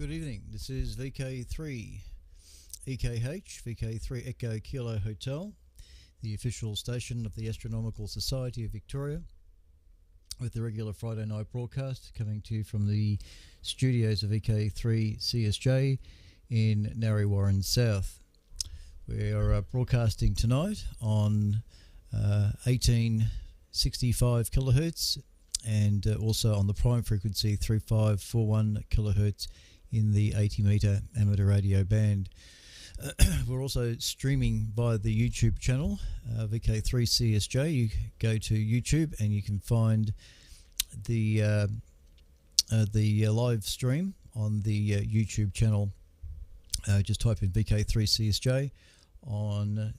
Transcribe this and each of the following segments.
Good evening. This is VK3 EKH, VK3 Echo Kilo Hotel, the official station of the Astronomical Society of Victoria, with the regular Friday night broadcast coming to you from the studios of VK3 CSJ in Narre Warren South. We are broadcasting tonight on 1865 kilohertz and also on the prime frequency 3541 kilohertz in the 80 meter amateur radio band. We're also streaming via the YouTube channel VK3CSJ. You go to YouTube and you can find the live stream on the YouTube channel. Just type in VK3CSJ on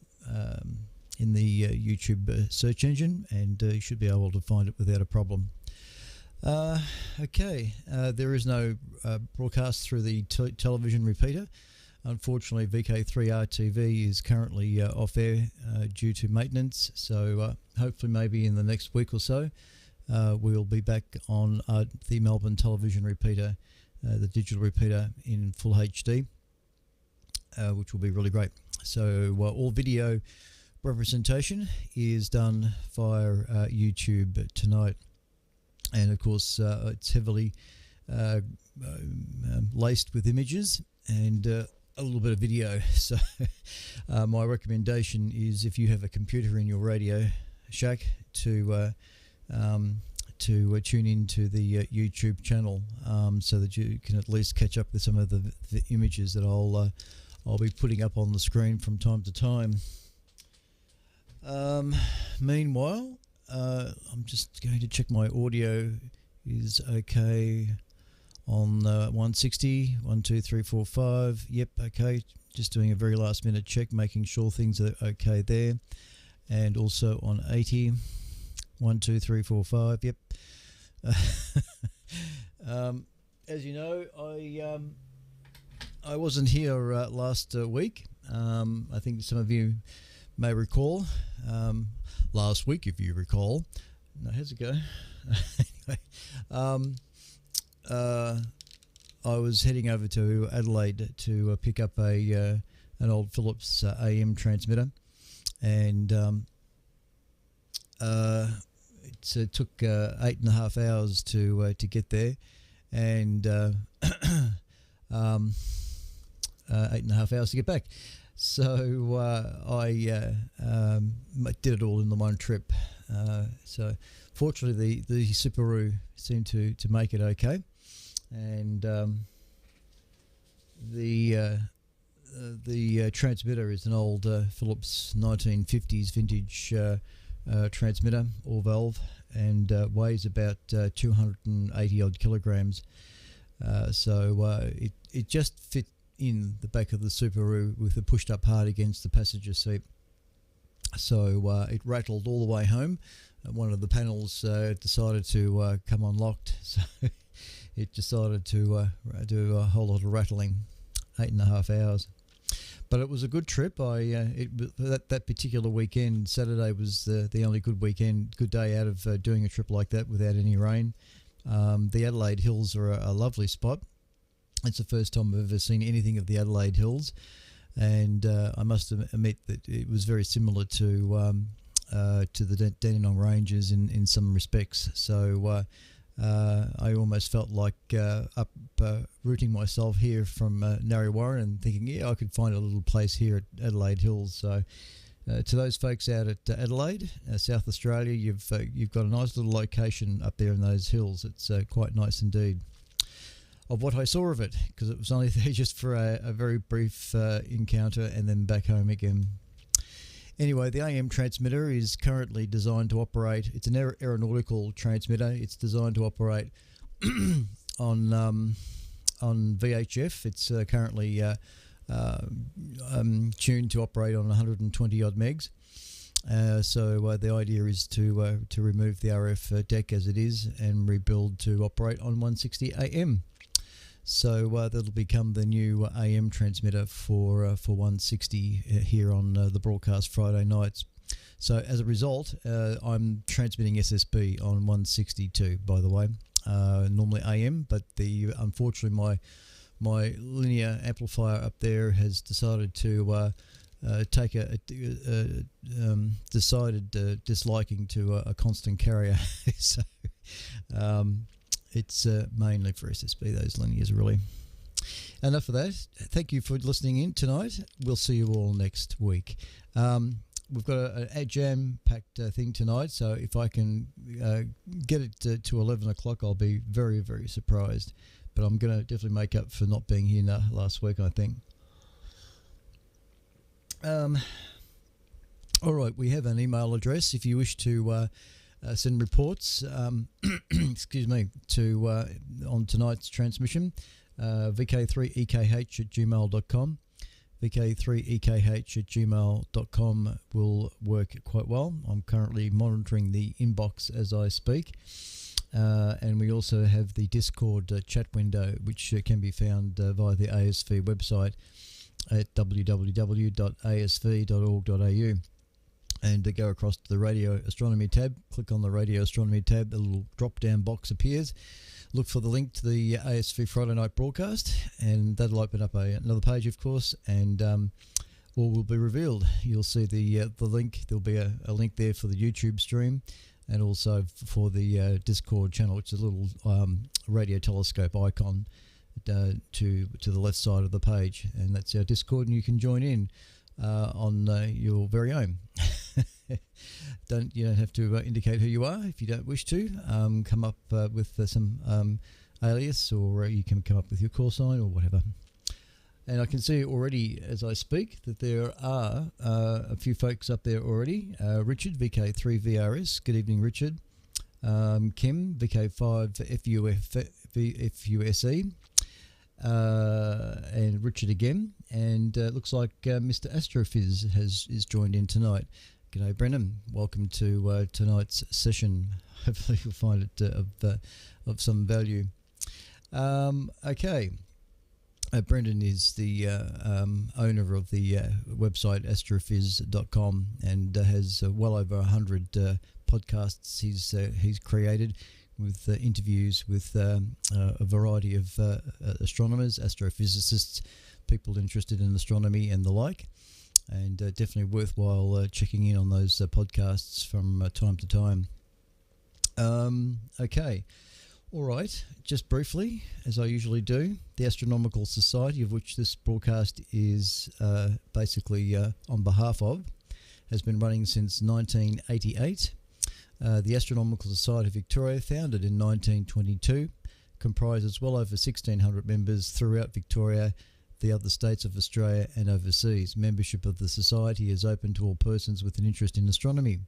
in the YouTube search engine, and you should be able to find it without a problem. There is no broadcast through the television repeater. Unfortunately, VK3RTV is currently off air due to maintenance, so hopefully maybe in the next week or so we'll be back on the Melbourne television repeater, the digital repeater in full HD, which will be really great. So all video representation is done via YouTube tonight, and of course it's heavily laced with images and a little bit of video. So my recommendation is, if you have a computer in your Radio Shack, to tune into the YouTube channel, so that you can at least catch up with some of the images that I'll be putting up on the screen from time to time. Meanwhile, I'm just going to check my audio is okay on 160, 1, 2, 3, 4, 5. Yep, okay. Just doing a very last minute check, making sure things are okay there. And also on 80, 1, 2, 3, 4, 5. Yep. As you know, I wasn't here last week. I think some of you may recall last week, if you recall. No, how's it go? Anyway, I was heading over to Adelaide to pick up an old Philips AM transmitter, and it took 8.5 hours to get there, and 8.5 hours to get back. So I did it all in the one trip. So fortunately, the Subaru seemed to make it okay, and the transmitter is an old Philips 1950s vintage transmitter, all valve, and weighs about 280 odd kilograms. So it just fit in the back of the Subaru with a pushed up part against the passenger seat. So it rattled all the way home. One of the panels decided to come unlocked, so it decided to do a whole lot of rattling. 8.5 hours, but it was a good trip. That particular weekend, Saturday, was the only good day out of doing a trip like that without any rain. The Adelaide Hills are a lovely spot. It's the first time I've ever seen anything of the Adelaide Hills, and I must admit that it was very similar to the Dandenong Ranges in some respects. So I almost felt like uprooting myself here from Narre Warren and thinking, yeah, I could find a little place here at Adelaide Hills. So to those folks out at Adelaide, South Australia, you've got a nice little location up there in those hills. It's quite nice indeed. Of what I saw of it, because it was only there just for a very brief encounter and then back home again. Anyway, the AM transmitter is currently designed to operate. It's an aeronautical transmitter. It's designed to operate on VHF. It's currently tuned to operate on 120 odd megs. So the idea is to remove the RF deck as it is and rebuild to operate on 160 AM. So that'll become the new AM transmitter for 160 here on the broadcast Friday nights. So as a result, I'm transmitting SSB on 162, by the way. Normally AM, but unfortunately my linear amplifier up there has decided to take a decided disliking to a constant carrier. So it's mainly for SSB, those linears, really. Enough of that. Thank you for listening in tonight. We'll see you all next week. We've got a jam-packed thing tonight, so if I can get it to 11 o'clock, I'll be very, very surprised. But I'm going to definitely make up for not being here last week, I think. All right, we have an email address if you wish to send reports excuse me, to on tonight's transmission, vk3ekh@gmail.com. vk3ekh@gmail.com will work quite well. I'm currently monitoring the inbox as I speak. And we also have the Discord chat window, which can be found via the ASV website at www.asv.org.au. And to go across to the Radio Astronomy tab, click on the Radio Astronomy tab, a little drop-down box appears. Look for the link to the ASV Friday night broadcast, and that'll open up another page, of course, and all will be revealed. You'll see the link. There'll be a link there for the YouTube stream, and also for the Discord channel, which is a little radio telescope icon to the left side of the page, and that's our Discord, and you can join in on your very own. You don't have to indicate who you are if you don't wish to. Come up with some alias, or you can come up with your call sign or whatever. And I can see already as I speak that there are a few folks up there already. Richard, VK3VRS. Good evening, Richard. Kim, VK5FUSE. And Richard again. And looks like Mr. Astrophys is joined in tonight. G'day, Brennan. Welcome to tonight's session. Hopefully you'll find it of some value. Okay. Brendan is the owner of the website astrophys.com and has well over 100 podcasts he's created with interviews with a variety of astronomers, astrophysicists, people interested in astronomy and the like. And definitely worthwhile checking in on those podcasts from time to time. Okay. All right. Just briefly, as I usually do, the Astronomical Society, of which this broadcast is basically on behalf of, has been running since 1988. The Astronomical Society of Victoria, founded in 1922, comprises well over 1,600 members throughout Victoria, the other states of Australia and overseas. Membership of the Society is open to all persons with an interest in astronomy.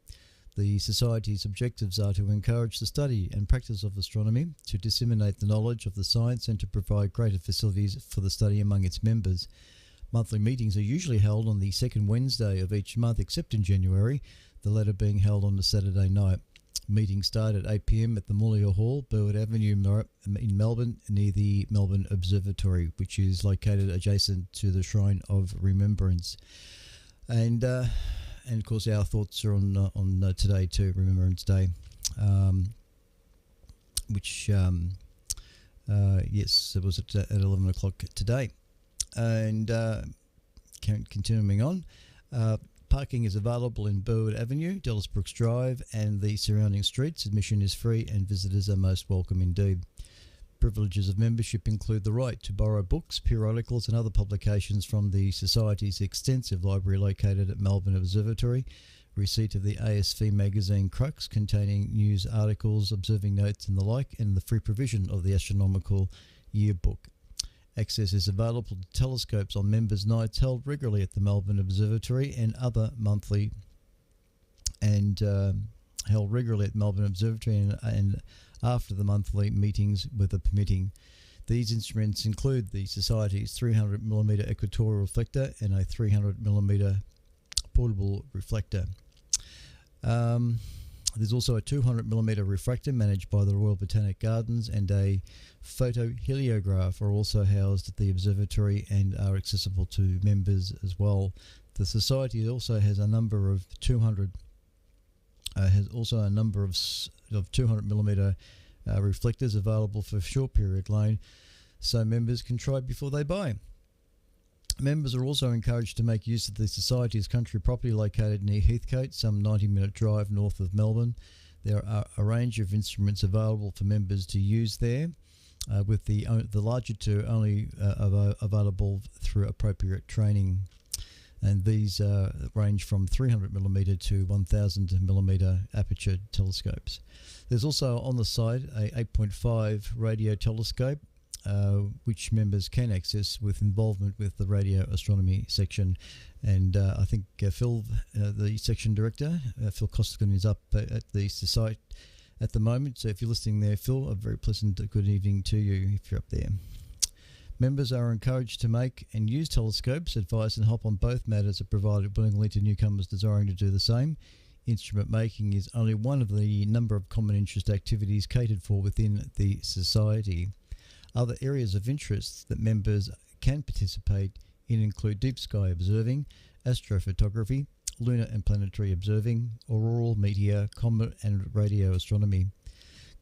The Society's objectives are to encourage the study and practice of astronomy, to disseminate the knowledge of the science and to provide greater facilities for the study among its members. Monthly meetings are usually held on the second Wednesday of each month, except in January, the latter being held on a Saturday night. Meetings start at 8 p.m. at the Mullier Hall, Burwood Avenue in Melbourne, near the Melbourne Observatory, which is located adjacent to the Shrine of Remembrance. And of course, our thoughts are on today too, Remembrance Day, which yes, it was at 11 o'clock today. And continuing on. Parking is available in Burwood Avenue, Dallas Brooks Drive, and the surrounding streets. Admission is free and visitors are most welcome indeed. Privileges of membership include the right to borrow books, periodicals and other publications from the Society's extensive library located at Melbourne Observatory, receipt of the ASV magazine Crux containing news articles, observing notes and the like, and the free provision of the Astronomical yearbook. Access is available to telescopes on members' nights held regularly at the Melbourne Observatory and other monthly and held regularly at Melbourne Observatory and after the monthly meetings, weather permitting. These instruments include the Society's 300mm equatorial reflector and a 300mm portable reflector. There's also a 200mm refractor managed by the Royal Botanic Gardens, and a photoheliograph are also housed at the observatory and are accessible to members as well. The Society also has a number of 200mm reflectors available for short period loan, so members can try before they buy. Members are also encouraged to make use of the Society's country property located near Heathcote, some 90-minute drive north of Melbourne. There are a range of instruments available for members to use there, with the larger two only available through appropriate training. And these range from 300mm to 1000mm aperture telescopes. There's also on the site a 8.5 radio telescope, which members can access with involvement with the radio astronomy section. And I think Phil, the section director, Phil Costigan, is up at the site at the moment. So if you're listening there, Phil, a very pleasant good evening to you if you're up there. Members are encouraged to make and use telescopes. Advice and help on both matters are provided willingly to newcomers desiring to do the same. Instrument making is only one of the number of common interest activities catered for within the Society. Other areas of interest that members can participate in include deep sky observing, astrophotography, lunar and planetary observing, auroral meteor, comet and radio astronomy,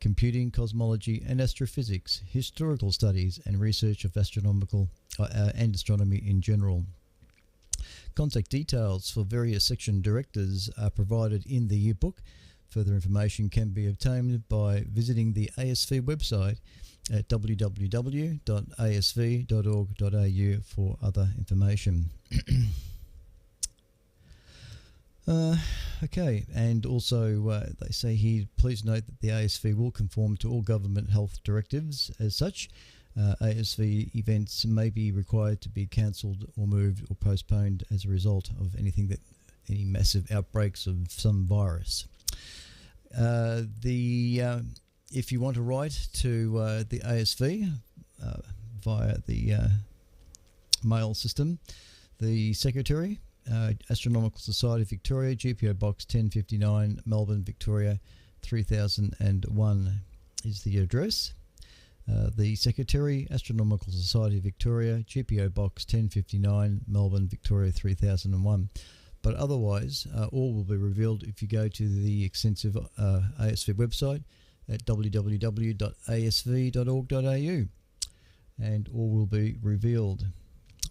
computing, cosmology and astrophysics, historical studies and research of astronomical and astronomy in general. Contact details for various section directors are provided in the yearbook. Further information can be obtained by visiting the ASV website at www.asv.org.au for other information. Okay, and also they say here, please note that the ASV will conform to all government health directives. As such, ASV events may be required to be cancelled or moved or postponed as a result of any massive outbreaks of some virus. If you want to write to the ASV via the mail system, the Secretary, Astronomical Society Victoria, GPO Box 1059, Melbourne, Victoria 3001 is the address. The Secretary, Astronomical Society Victoria, GPO Box 1059, Melbourne, Victoria 3001. But otherwise, all will be revealed if you go to the extensive ASV website at www.asv.org.au, and all will be revealed.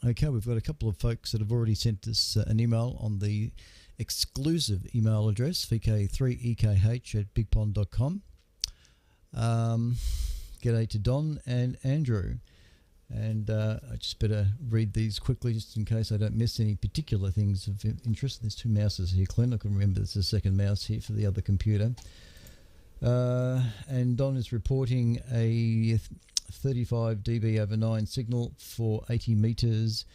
Okay, we've got a couple of folks that have already sent us an email on the exclusive email address, vk3ekh@bigpond.com. G'day to Don and Andrew. And I just better read these quickly just in case I don't miss any particular things of interest. There's two mouses here, Clint. I can remember there's a second mouse here for the other computer. And Don is reporting a 35 dB over 9 signal for 80 meters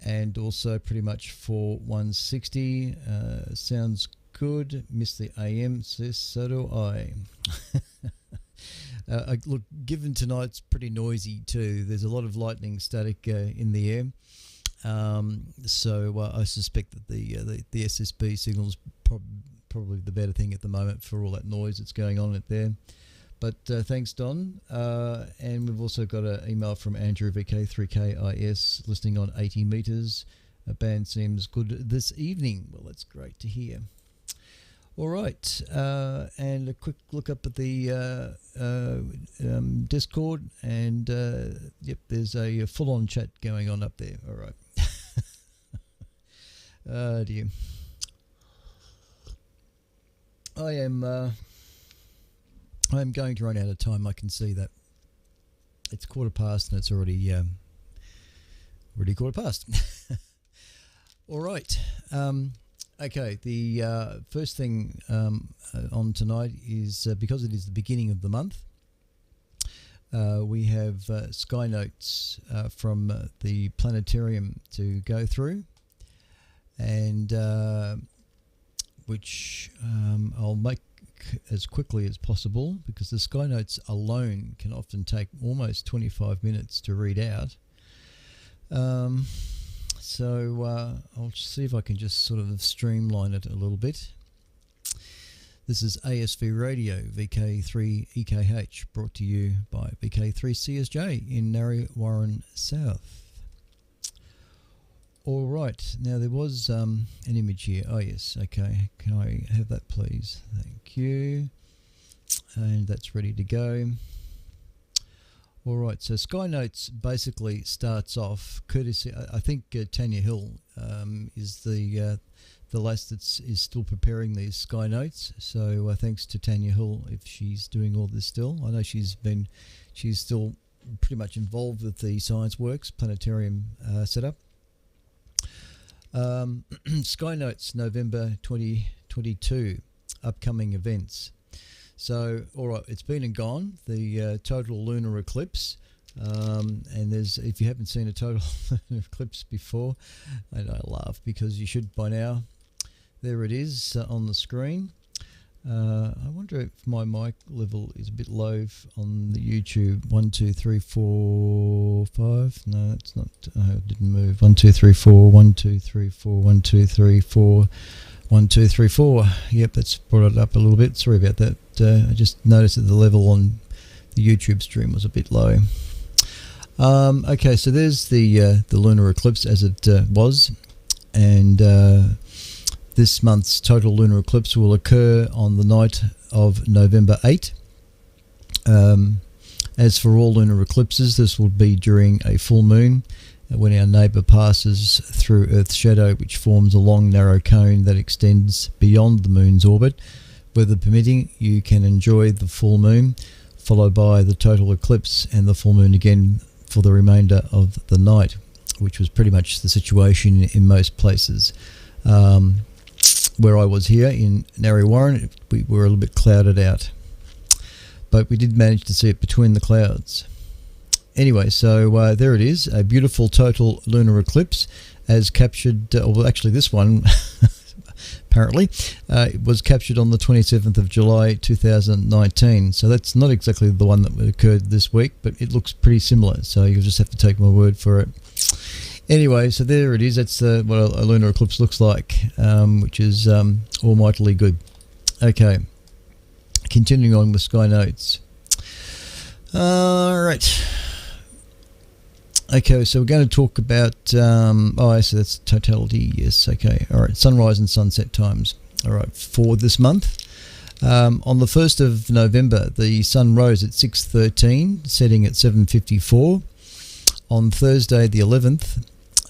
and also pretty much for 160. Sounds good. Miss the AM, says so do I. Look, given tonight's pretty noisy too, there's a lot of lightning static in the air. So I suspect that the SSB signal is probably the better thing at the moment for all that noise that's going on out there. But thanks, Don. And we've also got an email from Andrew, VK3KIS, listening on 80 meters. A band seems good this evening. Well, that's great to hear. All right, and a quick look up at the Discord, and yep, there's a full-on chat going on up there. All right. Oh dear. I'm going to run out of time. I can see that. It's past, and it's already quarter past. All right. Okay, the first thing on tonight is because it is the beginning of the month, we have sky notes from the planetarium to go through, and which I'll make as quickly as possible because the sky notes alone can often take almost 25 minutes to read out. So I'll see if I can just sort of streamline it a little bit. This is ASV Radio, VK3EKH, brought to you by VK3CSJ in Narre Warren South. All right, now there was an image here. Oh yes, okay. Can I have that please? Thank you. And that's ready to go. All right, so Sky Notes basically starts off courtesy. I think Tanya Hill is the lass is still preparing these Sky Notes. So thanks to Tanya Hill if she's doing all this still. I know she's still pretty much involved with the Science Works planetarium setup. Sky Notes November 2022 upcoming events. So, all right, it's been and gone, the total lunar eclipse. And if you haven't seen a total lunar eclipse before, and I laugh because you should by now. There it is on the screen. I wonder if my mic level is a bit low on the YouTube. 1, 2, 3, 4, 5. No, that's not. It didn't move. 1, 2, 3, 4. 1, 2, 3, 4. 1, 2, 3, 4. 1, 2, 3, 4. Yep, that's brought it up a little bit. Sorry about that. I just noticed that the level on the YouTube stream was a bit low. Okay, so there's the lunar eclipse as it was, and this month's total lunar eclipse will occur on the night of November 8. As for all lunar eclipses, this will be during a full moon, when our neighbour passes through Earth's shadow, which forms a long narrow cone that extends beyond the moon's orbit. Weather permitting, you can enjoy the full moon, followed by the total eclipse and the full moon again for the remainder of the night, which was pretty much the situation in most places. Where I was here in Narre Warren, we were a little bit clouded out, but we did manage to see it between the clouds. Anyway, so there it is, a beautiful total lunar eclipse as captured, well actually this one apparently it was captured on the 27th of July 2019, so that's not exactly the one that occurred this week, but it looks pretty similar, so you'll just have to take my word for it. Anyway, so there it is, that's what a lunar eclipse looks like, which is almightily good. Okay, continuing on with Sky Notes. Alright. Okay, so we're going to talk about, so that's totality, yes, okay. Alright, sunrise and sunset times. Alright, for this month. On the 1st of November, the sun rose at 6:13, setting at 7:54. On Thursday, the 11th,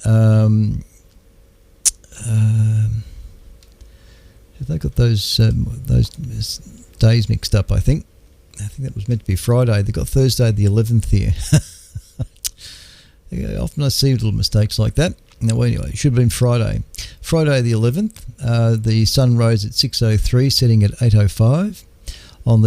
have they got those days mixed up, I think that was meant to be Friday. They got Thursday the 11th here. Often I see little mistakes like that. No, anyway, it should have been Friday. Friday the 11th, the sun rose at 6:03, setting at 8:05. On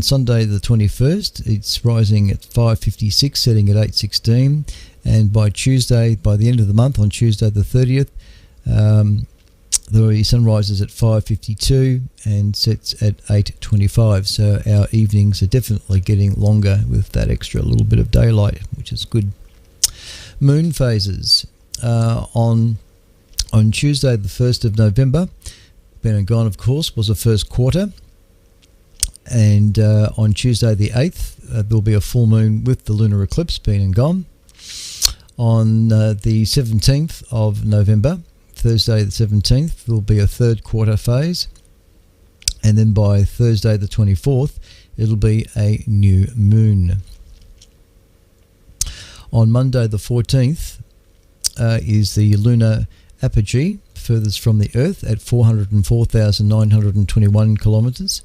Sunday the 21st, it's rising at 5:56, setting at 8:16. And by the end of the month, on Tuesday the 30th, the sun rises at 5:52 and sets at 8:25. So our evenings are definitely getting longer with that extra little bit of daylight, which is good. Moon phases. On Tuesday the 1st of November, been and gone of course, was the first quarter, and on Tuesday the 8th there'll be a full moon with the lunar eclipse been and gone. On the 17th of November, Thursday the 17th, there'll be a third quarter phase, and then by Thursday the 24th it'll be a new moon. On Monday the 14th is the lunar apogee, furthest from the Earth at 404,921 kilometres.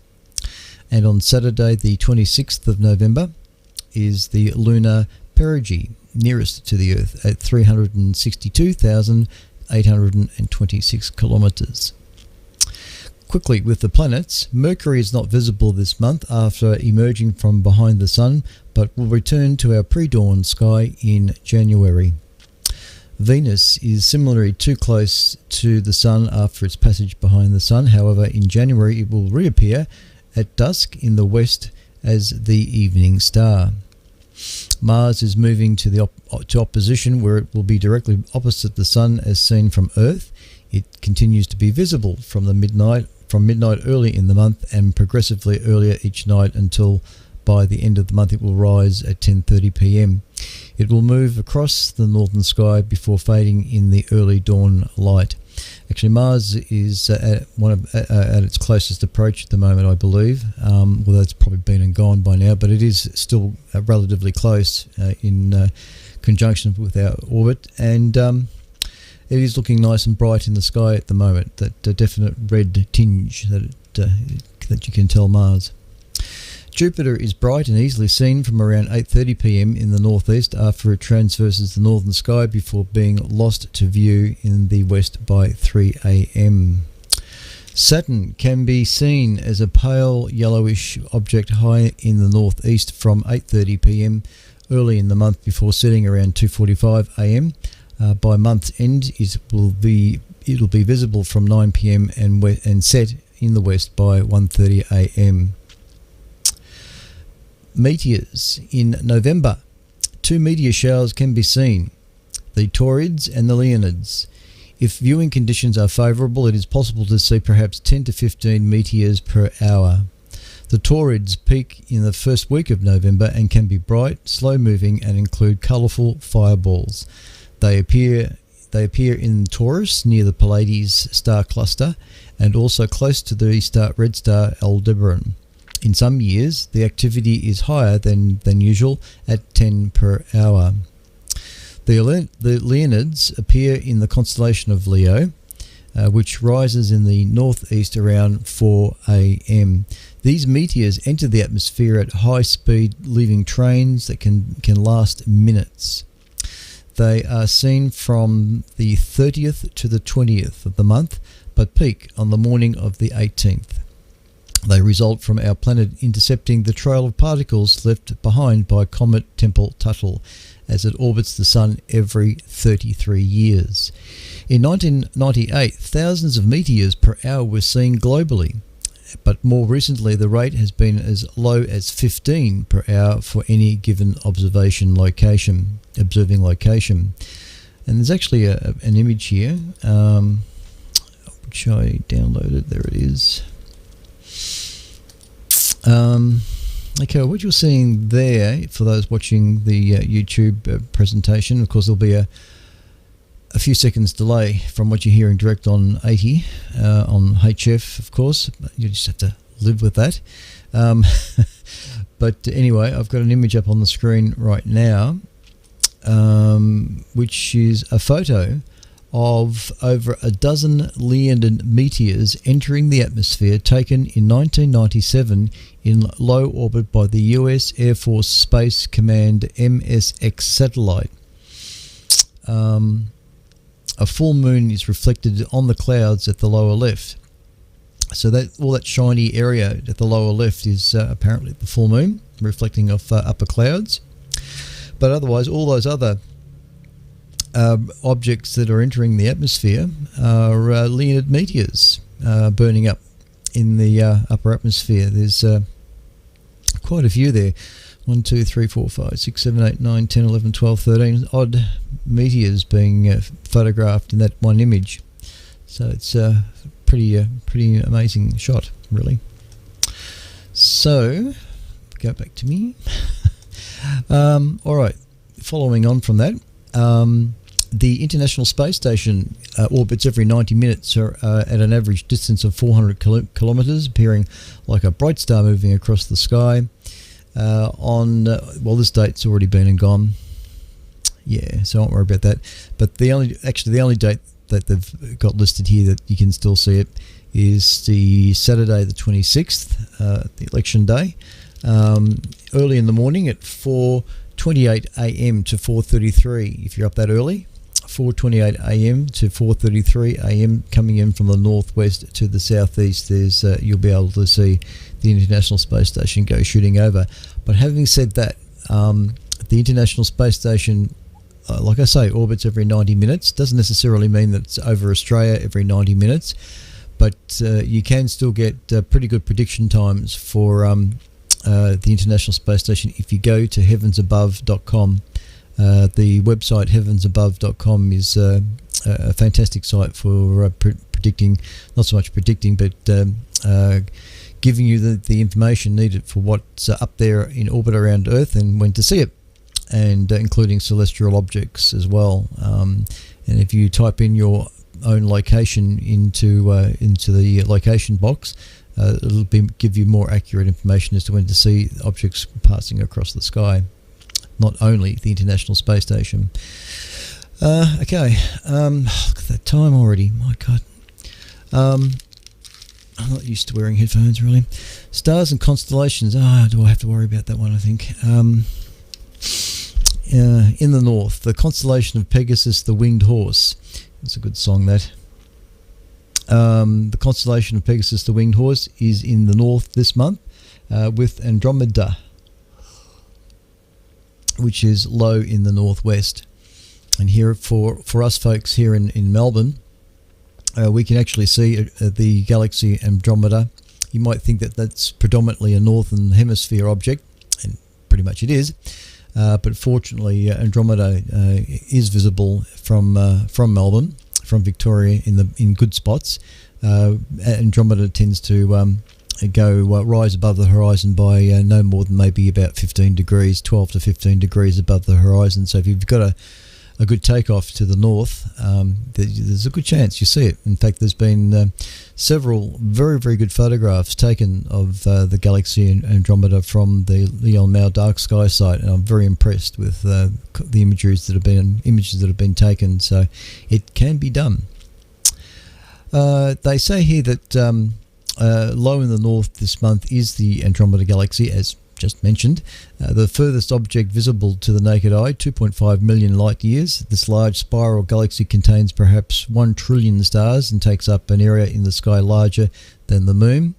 And on Saturday the 26th of November is the lunar perigee, nearest to the Earth at 362,826 kilometres. Quickly with the planets, Mercury is not visible this month after emerging from behind the Sun, but will return to our pre-dawn sky in January. Venus is similarly too close to the Sun after its passage behind the Sun. However, in January it will reappear at dusk in the west as the evening star. Mars is moving to opposition, where it will be directly opposite the Sun as seen from Earth. It continues to be visible from midnight early in the month and progressively earlier each night until by the end of the month it will rise at 10:30 p.m. It will move across the northern sky before fading in the early dawn light. Actually, Mars is at its closest approach at the moment, I believe. Although it's probably been and gone by now, but it is still relatively close in conjunction with our orbit, and it is looking nice and bright in the sky at the moment. That definite red tinge that you can tell Mars. Jupiter is bright and easily seen from around 8:30 p.m. in the northeast after it transverses the northern sky before being lost to view in the west by 3 a.m. Saturn can be seen as a pale yellowish object high in the northeast from 8:30 p.m. early in the month before setting around 2:45 a.m. By month's end, it'll be visible from 9 p.m. and set in the west by 1:30 a.m. Meteors in November. 2 meteor showers can be seen, the Taurids and the Leonids. If viewing conditions are favourable, it is possible to see perhaps 10 to 15 meteors per hour. The Taurids peak in the first week of November and can be bright, slow-moving, and include colourful fireballs. They appear in Taurus near the Pleiades star cluster and also close to the red star Aldebaran. In some years, the activity is higher than usual at 10 per hour. The Leonids appear in the constellation of Leo, which rises in the northeast around 4 a.m. These meteors enter the atmosphere at high speed, leaving trains that can last minutes. They are seen from the 30th to the 20th of the month, but peak on the morning of the 18th. They result from our planet intercepting the trail of particles left behind by Comet Tempel-Tuttle as it orbits the Sun every 33 years. In 1998, thousands of meteors per hour were seen globally, but more recently the rate has been as low as 15 per hour for any given observing location. And there's actually an image here, which I downloaded. There it is. Okay, what you're seeing there, for those watching the YouTube presentation, of course there'll be a few seconds delay from what you're hearing direct on 80 on HF, of course. You just have to live with that. But anyway, I've got an image up on the screen right now, which is a photo of over a dozen Leonid meteors entering the atmosphere, taken in 1997 in low orbit by the US Air Force Space Command MSX satellite. A full moon is reflected on the clouds at the lower left. So that all that shiny area at the lower left is apparently the full moon, reflecting off upper clouds. But otherwise, all those other objects that are entering the atmosphere are Leonid meteors burning up in the upper atmosphere. There's quite a few there. 1, 2, 3, 4, 5, 6, 7, 8, 9, 10, 11, 12, 13 odd meteors being photographed in that one image. So it's a pretty amazing shot, really. So, go back to me. All right, following on from that, the International Space Station orbits every 90 minutes at an average distance of 400 kilometres, appearing like a bright star moving across the sky. Well, this date's already been and gone. Yeah, so I won't worry about that. But the only date that they've got listed here that you can still see it is the Saturday the 26th, the election day, early in the morning at 4:28 a.m. to 4:33 if you're up that early. 4:28 a.m. to 4:33 a.m. coming in from the northwest to the southeast. There's you'll be able to see the International Space Station go shooting over. But having said that, the International Space Station, like I say, orbits every 90 minutes. Doesn't necessarily mean that it's over Australia every 90 minutes, but you can still get pretty good prediction times for the International Space Station if you go to heavensabove.com. The website heavensabove.com is a fantastic site for predicting, not so much predicting, but giving you the information needed for what's up there in orbit around Earth and when to see it. and including celestial objects as well. And if you type in your own location into the location box, it'll give you more accurate information as to when to see objects passing across the sky, not only the International Space Station. Okay, look at that time already. My God. I'm not used to wearing headphones, really. Stars and constellations. Do I have to worry about that one, I think. In the north, the constellation of Pegasus, the Winged Horse. That's a good song, that. The constellation of Pegasus, the Winged Horse, is in the north this month with Andromeda, which is low in the northwest. And here, for us folks here in Melbourne, we can actually see the galaxy Andromeda. You might think that that's predominantly a northern hemisphere object, and pretty much it is. But fortunately, Andromeda is visible from Melbourne, from Victoria, in good spots. Andromeda tends to rise above the horizon by no more than maybe about 15 degrees, 12 to 15 degrees above the horizon. So if you've got a good takeoff to the north, there's a good chance you see it. In fact, there's been several very, very good photographs taken of the galaxy Andromeda from the Leon Mao Dark Sky site, and I'm very impressed with the images that have been taken. So it can be done. They say here that low in the north this month is the Andromeda galaxy, as just mentioned. The furthest object visible to the naked eye, 2.5 million light years. This large spiral galaxy contains perhaps 1 trillion stars and takes up an area in the sky larger than the moon.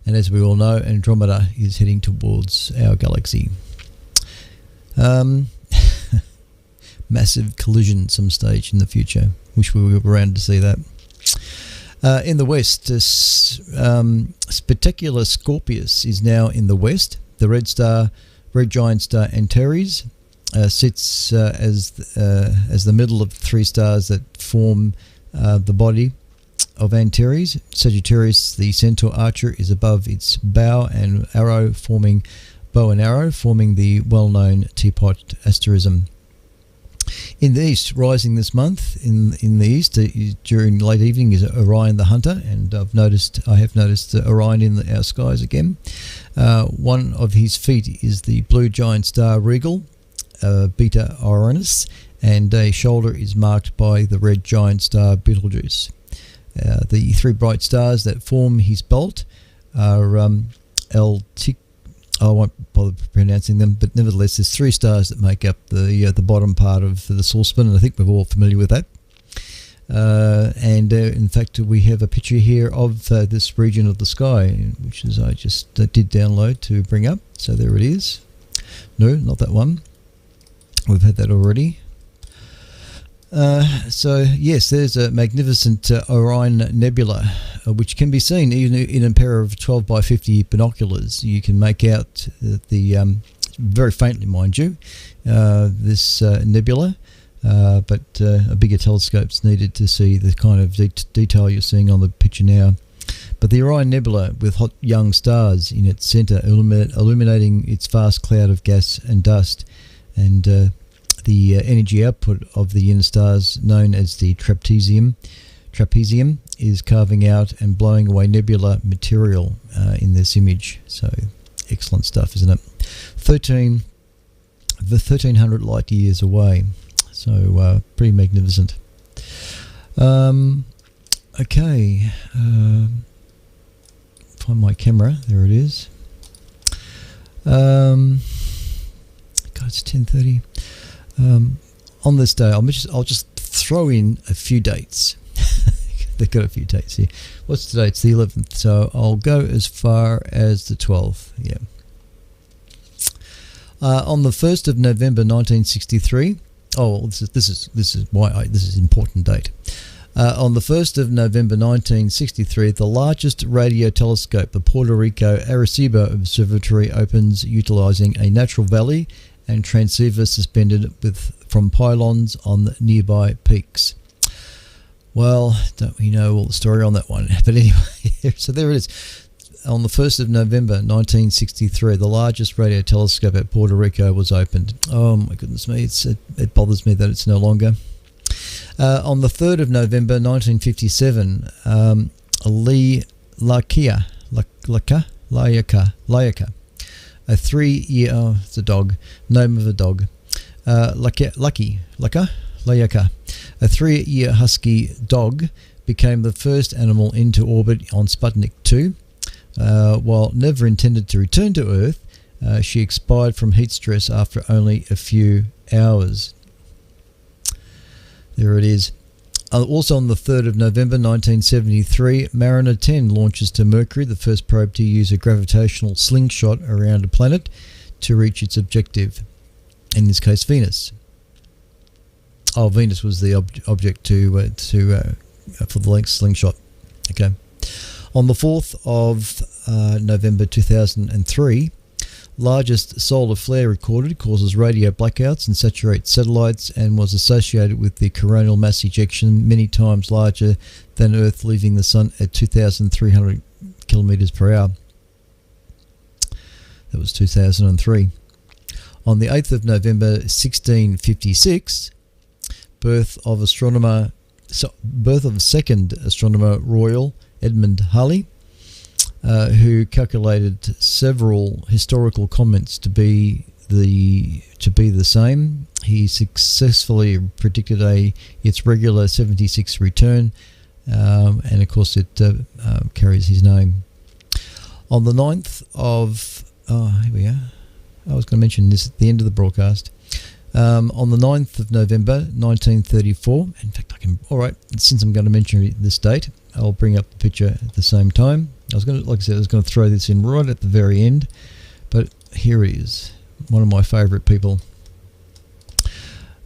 And as we all know, Andromeda is heading towards our galaxy. Massive collision some stage in the future. Wish we were around to see that. In the west, Spectacular Scorpius is now in the west. The red giant star Antares sits as the middle of 3 stars that form the body of Antares. Sagittarius, the Centaur Archer, is above its bow and arrow, forming the well-known Teapot asterism. In the east, rising this month in the east during late evening, is Orion the Hunter, and I have noticed Orion in our skies again. One of his feet is the blue giant star Regal, Beta Orionis, and a shoulder is marked by the red giant star Betelgeuse. The 3 bright stars that form his belt are I won't bother pronouncing them, but nevertheless, there's 3 stars that make up the bottom part of the saucepan, and I think we're all familiar with that. In fact, we have a picture here of this region of the sky, which I just did download to bring up. So there it is. No, not that one. We've had that already. So yes, there's a magnificent Orion Nebula, which can be seen even in a pair of 12 by 50 binoculars. You can make out the very faintly, mind you, this nebula, but a bigger telescope's needed to see the kind of detail you're seeing on the picture now. But the Orion Nebula, with hot young stars in its centre, illuminating its vast cloud of gas and dust, and the energy output of the inner stars, known as the trapezium, is carving out and blowing away nebula material in this image. So excellent stuff, isn't it? 1300 light years away. So pretty magnificent. Okay, find my camera. There it is. God, it's 10:30. On this day, I'll just throw in a few dates. They've got a few dates here. What's today? It's the 11th, so I'll go as far as the 12th. Yeah. On the 1st of November 1963. Oh, this is an important date. On the 1st of November 1963, the largest radio telescope, the Puerto Rico Arecibo Observatory, opens, utilizing a natural valley and transceiver suspended from pylons on nearby peaks. Well, don't we know all the story on that one? But anyway, so there it is. on the 1st of November 1963, the largest radio telescope at Puerto Rico was opened. Oh my goodness me, it bothers me that it's no longer. On the 3rd of November 1957, Layaka, a 3-year, it's a dog, name of a dog, Layaka, a 3-year husky dog, became the first animal into orbit on Sputnik 2. While never intended to return to Earth, she expired from heat stress after only a few hours. There it is. Also on the 3rd of November 1973, Mariner 10 launches to Mercury, the first probe to use a gravitational slingshot around a planet to reach its objective, in this case Venus. Oh, Venus was the object for the length slingshot. Okay. On the 4th of November 2003, largest solar flare recorded, causes radio blackouts and saturates satellites, and was associated with the coronal mass ejection many times larger than Earth leaving the Sun at 2,300 kilometers per hour. That was 2003. On the 8th of November 1656, birth of second astronomer royal Edmund Halley, who calculated several historical comments to be the same. He successfully predicted its regular 76 return, and of course it carries his name. On the 9th of here we are. I was going to mention this at the end of the broadcast. On the 9th of November 1934, in fact, since I'm going to mention this date, I'll bring up the picture at the same time. I was going to throw this in right at the very end, but here it is. One of my favourite people.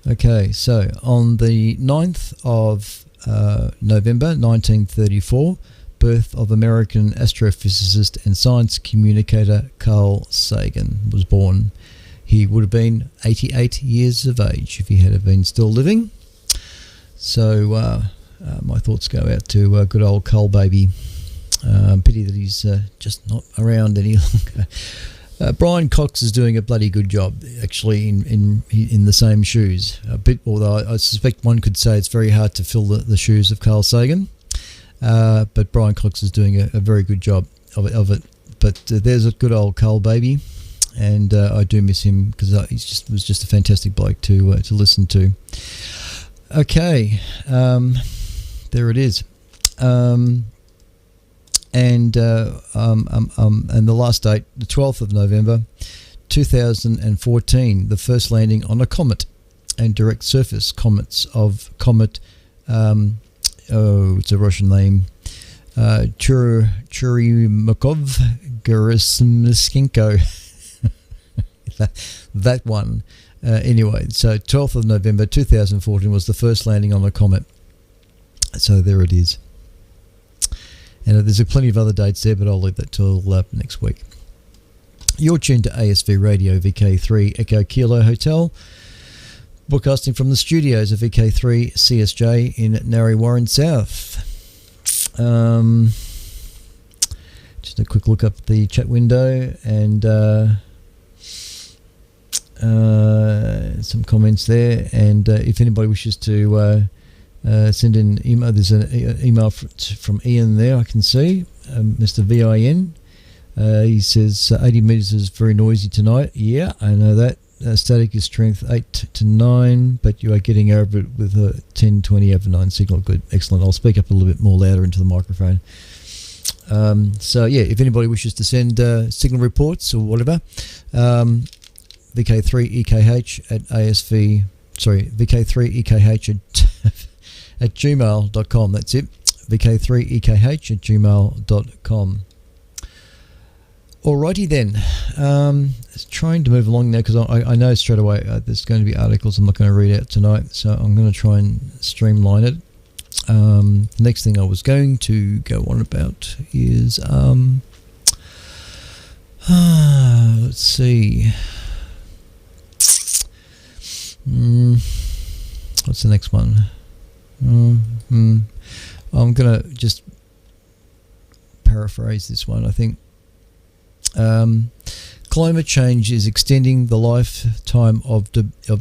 Okay, so on the 9th of November 1934, birth of American astrophysicist and science communicator Carl Sagan was born. He would have been 88 years of age if he had been still living. So my thoughts go out to good old Carl baby. Pity that he's just not around any longer. Brian Cox is doing a bloody good job, actually, in the same shoes. A bit, although I suspect one could say it's very hard to fill the shoes of Carl Sagan. But Brian Cox is doing a very good job of it. But there's a good old Carl baby, and I do miss him because he was just a fantastic bloke to listen to. Okay, there it is. And the last date, the 12th of November, 2014, the first landing on a comet and direct surface comets of comet. It's a Russian name. Churyumov Gerasimenko. that one. Anyway, so 12th of November 2014 was the first landing on a comet. So there it is. And there's plenty of other dates there, but I'll leave that till next week. You're tuned to ASV Radio VK3 Echo Kilo Hotel, broadcasting from the studios of VK3 CSJ in Narre Warren South. Just a quick look up the chat window and some comments there. And if anybody wishes to send in email, there's an email from Ian there, I can see, Mr. VIN. He says 80 metres is very noisy tonight. Yeah, I know that. Static is strength 8 to 9, but you are getting over it with a 10-20 over 9 signal. Good, excellent. I'll speak up a little bit more louder into the microphone. So yeah, if anybody wishes to send signal reports or whatever, VK3EKH at ASV, sorry, VK3EKH at gmail.com. That's it. VK3EKH at gmail.com. Alrighty then. Trying to move along now because I know straight away there's going to be articles I'm not going to read out tonight, so I'm going to try and streamline it. The next thing I was going to go on about is let's see. What's the next one? I'm going to just paraphrase this one, I think. Climate change is extending the lifetime of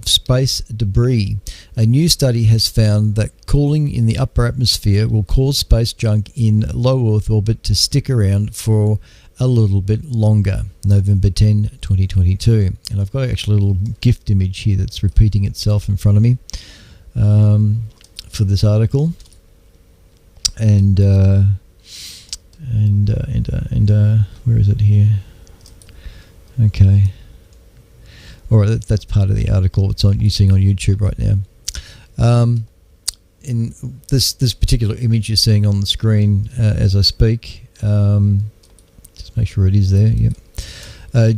space debris. A new study has found that cooling in the upper atmosphere will cause space junk in low Earth orbit to stick around for a little bit longer. November 10, 2022. And I've got actually a little GIF image here that's repeating itself in front of me for this article. And where is it here? Okay. All right, that's part of the article. It's you're seeing on YouTube right now. In this particular image you're seeing on the screen as I speak, just make sure it is there. Yep.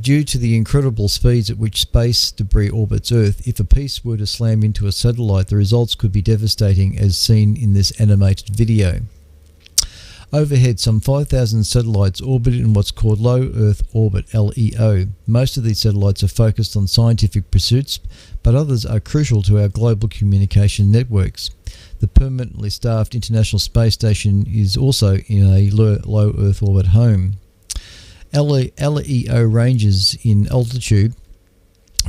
Due to the incredible speeds at which space debris orbits Earth, if a piece were to slam into a satellite, the results could be devastating, as seen in this animated video. Overhead, some 5,000 satellites orbit in what's called low Earth orbit, LEO. Most of these satellites are focused on scientific pursuits, but others are crucial to our global communication networks. The permanently staffed International Space Station is also in a low Earth orbit home. LEO ranges in altitude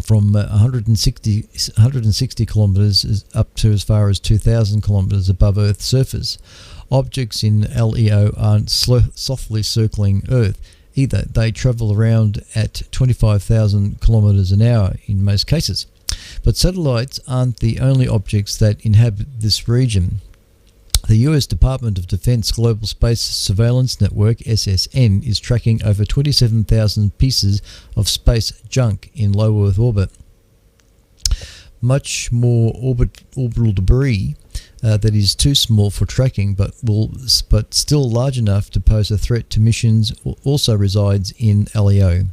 from 160 kilometres up to as far as 2,000 kilometres above Earth's surface. Objects in LEO aren't softly circling Earth either. They travel around at 25,000 kilometres an hour in most cases. But satellites aren't the only objects that inhabit this region. The US Department of Defense Global Space Surveillance Network, SSN, is tracking over 27,000 pieces of space junk in low Earth orbit. Much more orbital debris that is too small for tracking but still large enough to pose a threat to missions also resides in LEO.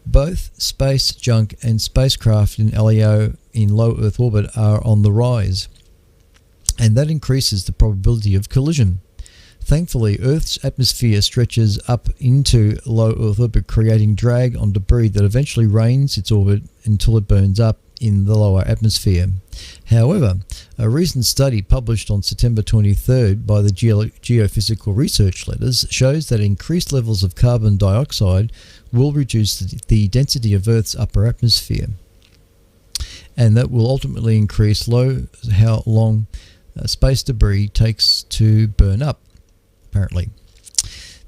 Both space junk and spacecraft in LEO in low Earth orbit are on the rise, and that increases the probability of collision. Thankfully, Earth's atmosphere stretches up into low Earth orbit, creating drag on debris that eventually rains its orbit until it burns up in the lower atmosphere. However, a recent study published on September 23rd by the Geophysical Research Letters shows that increased levels of carbon dioxide will reduce the density of Earth's upper atmosphere, and that will ultimately increase how long space debris takes to burn up, apparently.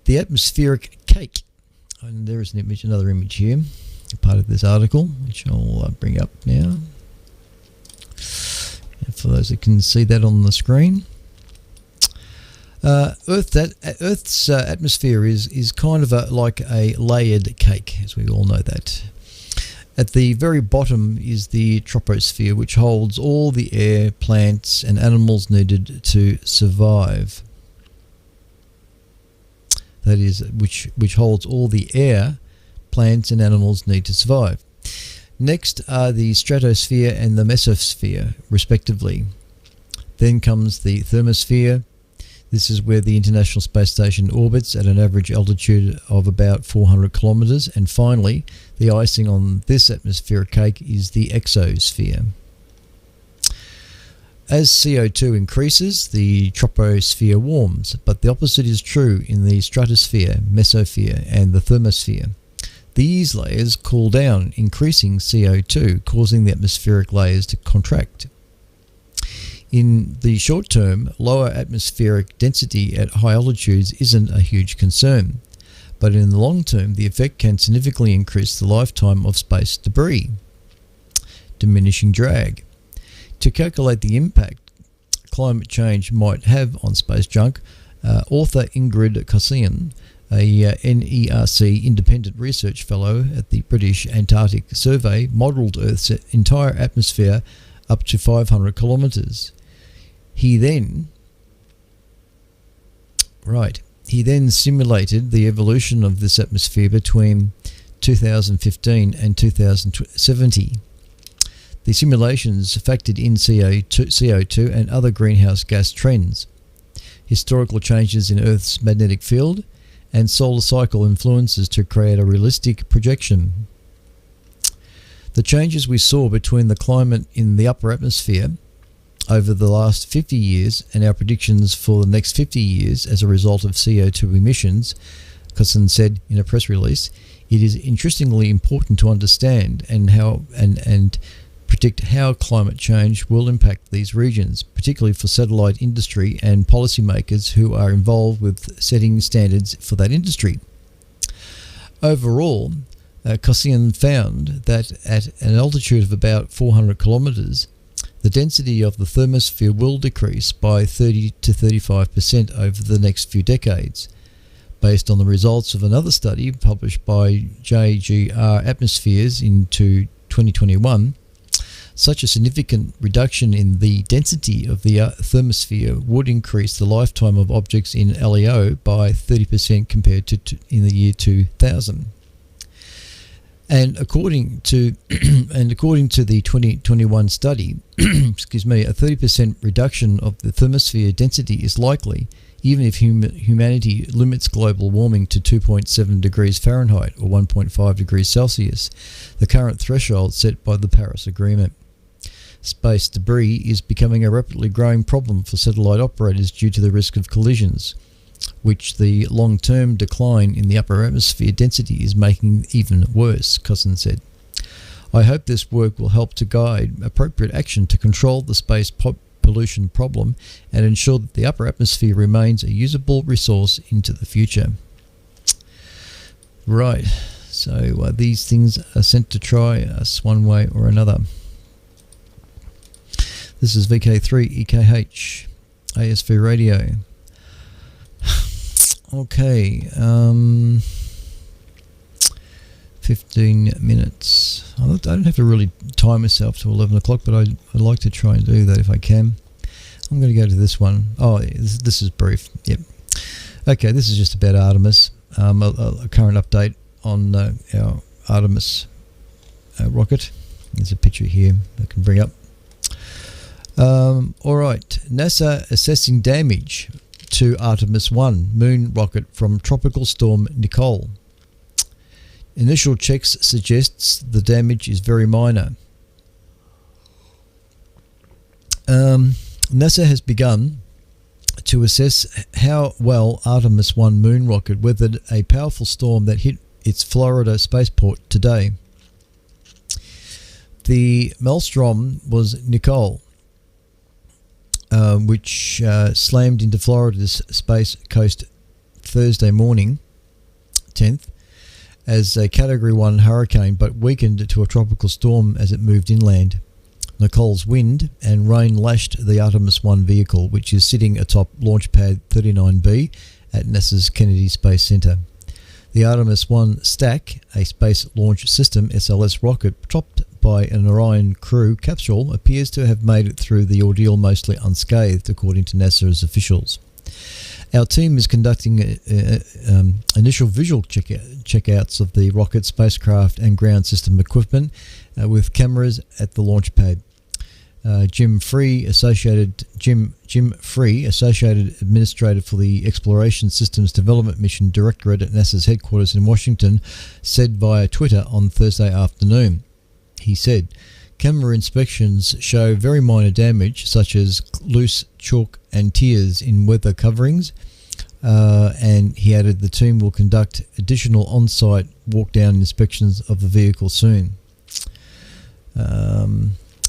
The atmospheric cake, and there is another image here, part of this article, which I'll bring up now. And for those that can see that on the screen, Earth's atmosphere is kind of like a layered cake, as we all know that. At the very bottom is the troposphere, which holds all the air, plants and animals needed to survive. That is, which holds all the air plants and animals need to survive. Next are the stratosphere and the mesosphere, respectively. Then comes the thermosphere. This is where the International Space Station orbits at an average altitude of about 400 kilometres. And finally, the icing on this atmospheric cake is the exosphere. As CO2 increases, the troposphere warms, but the opposite is true in the stratosphere, mesosphere and the thermosphere. These layers cool down, increasing CO2, causing the atmospheric layers to contract. In the short term, lower atmospheric density at high altitudes isn't a huge concern, but in the long term, the effect can significantly increase the lifetime of space debris, diminishing drag. To calculate the impact climate change might have on space junk, author Ingrid Kosian, a NERC independent research fellow at the British Antarctic Survey, modelled Earth's entire atmosphere up to 500 kilometres. He then simulated the evolution of this atmosphere between 2015 and 2070. The simulations factored in CO2 and other greenhouse gas trends, historical changes in Earth's magnetic field, and solar cycle influences to create a realistic projection. The changes we saw between the climate in the upper atmosphere over the last 50 years and our predictions for the next 50 years as a result of CO2 emissions Cousin said in a press release, "It is interestingly important to understand and predict how climate change will impact these regions, particularly for satellite industry and policymakers who are involved with setting standards for that industry." Overall, Kosian found that at an altitude of about 400 kilometres, the density of the thermosphere will decrease by 30 to 35% over the next few decades. Based on the results of another study published by JGR Atmospheres into 2021, such a significant reduction in the density of the thermosphere would increase the lifetime of objects in LEO by 30% compared to in the year 2000. And according to the 2021 study, excuse me, a 30% reduction of the thermosphere density is likely, even if humanity limits global warming to 2.7 degrees Fahrenheit or 1.5 degrees Celsius, the current threshold set by the Paris Agreement. Space debris is becoming a rapidly growing problem for satellite operators due to the risk of collisions, which the long-term decline in the upper atmosphere density is making even worse, Cousin said. "I hope this work will help to guide appropriate action to control the space pollution problem and ensure that the upper atmosphere remains a usable resource into the future." Right, so these things are sent to try us one way or another. This is VK3EKH, ASV Radio. Okay, 15 minutes. I don't have to really time myself to 11 o'clock, but I'd like to try and do that if I can. I'm going to go to this one. Oh, this is brief. Yep. Okay, this is just about Artemis. A current update on our Artemis rocket. There's a picture here I can bring up. All right, NASA assessing damage to Artemis 1 moon rocket from tropical storm Nicole. Initial checks suggests the damage is very minor. NASA has begun to assess how well Artemis 1 moon rocket weathered a powerful storm that hit its Florida spaceport today. The maelstrom was Nicole, which slammed into Florida's Space Coast Thursday morning, 10th, as a Category 1 hurricane, but weakened to a tropical storm as it moved inland. Nicole's wind and rain lashed the Artemis 1 vehicle, which is sitting atop Launch Pad 39B at NASA's Kennedy Space Center. The Artemis 1 Stack, a Space Launch System SLS rocket topped by an Orion crew capsule, appears to have made it through the ordeal mostly unscathed, according to NASA's officials. Our team is conducting initial visual checkouts of the rocket, spacecraft and ground system equipment with cameras at the launch pad. Jim Free, Associated Administrator for the Exploration Systems Development Mission Directorate at NASA's headquarters in Washington, said via Twitter on Thursday afternoon. He said, "Camera inspections show very minor damage, such as loose chalk and tears in weather coverings." And he added the team will conduct additional on-site walk-down inspections of the vehicle soon.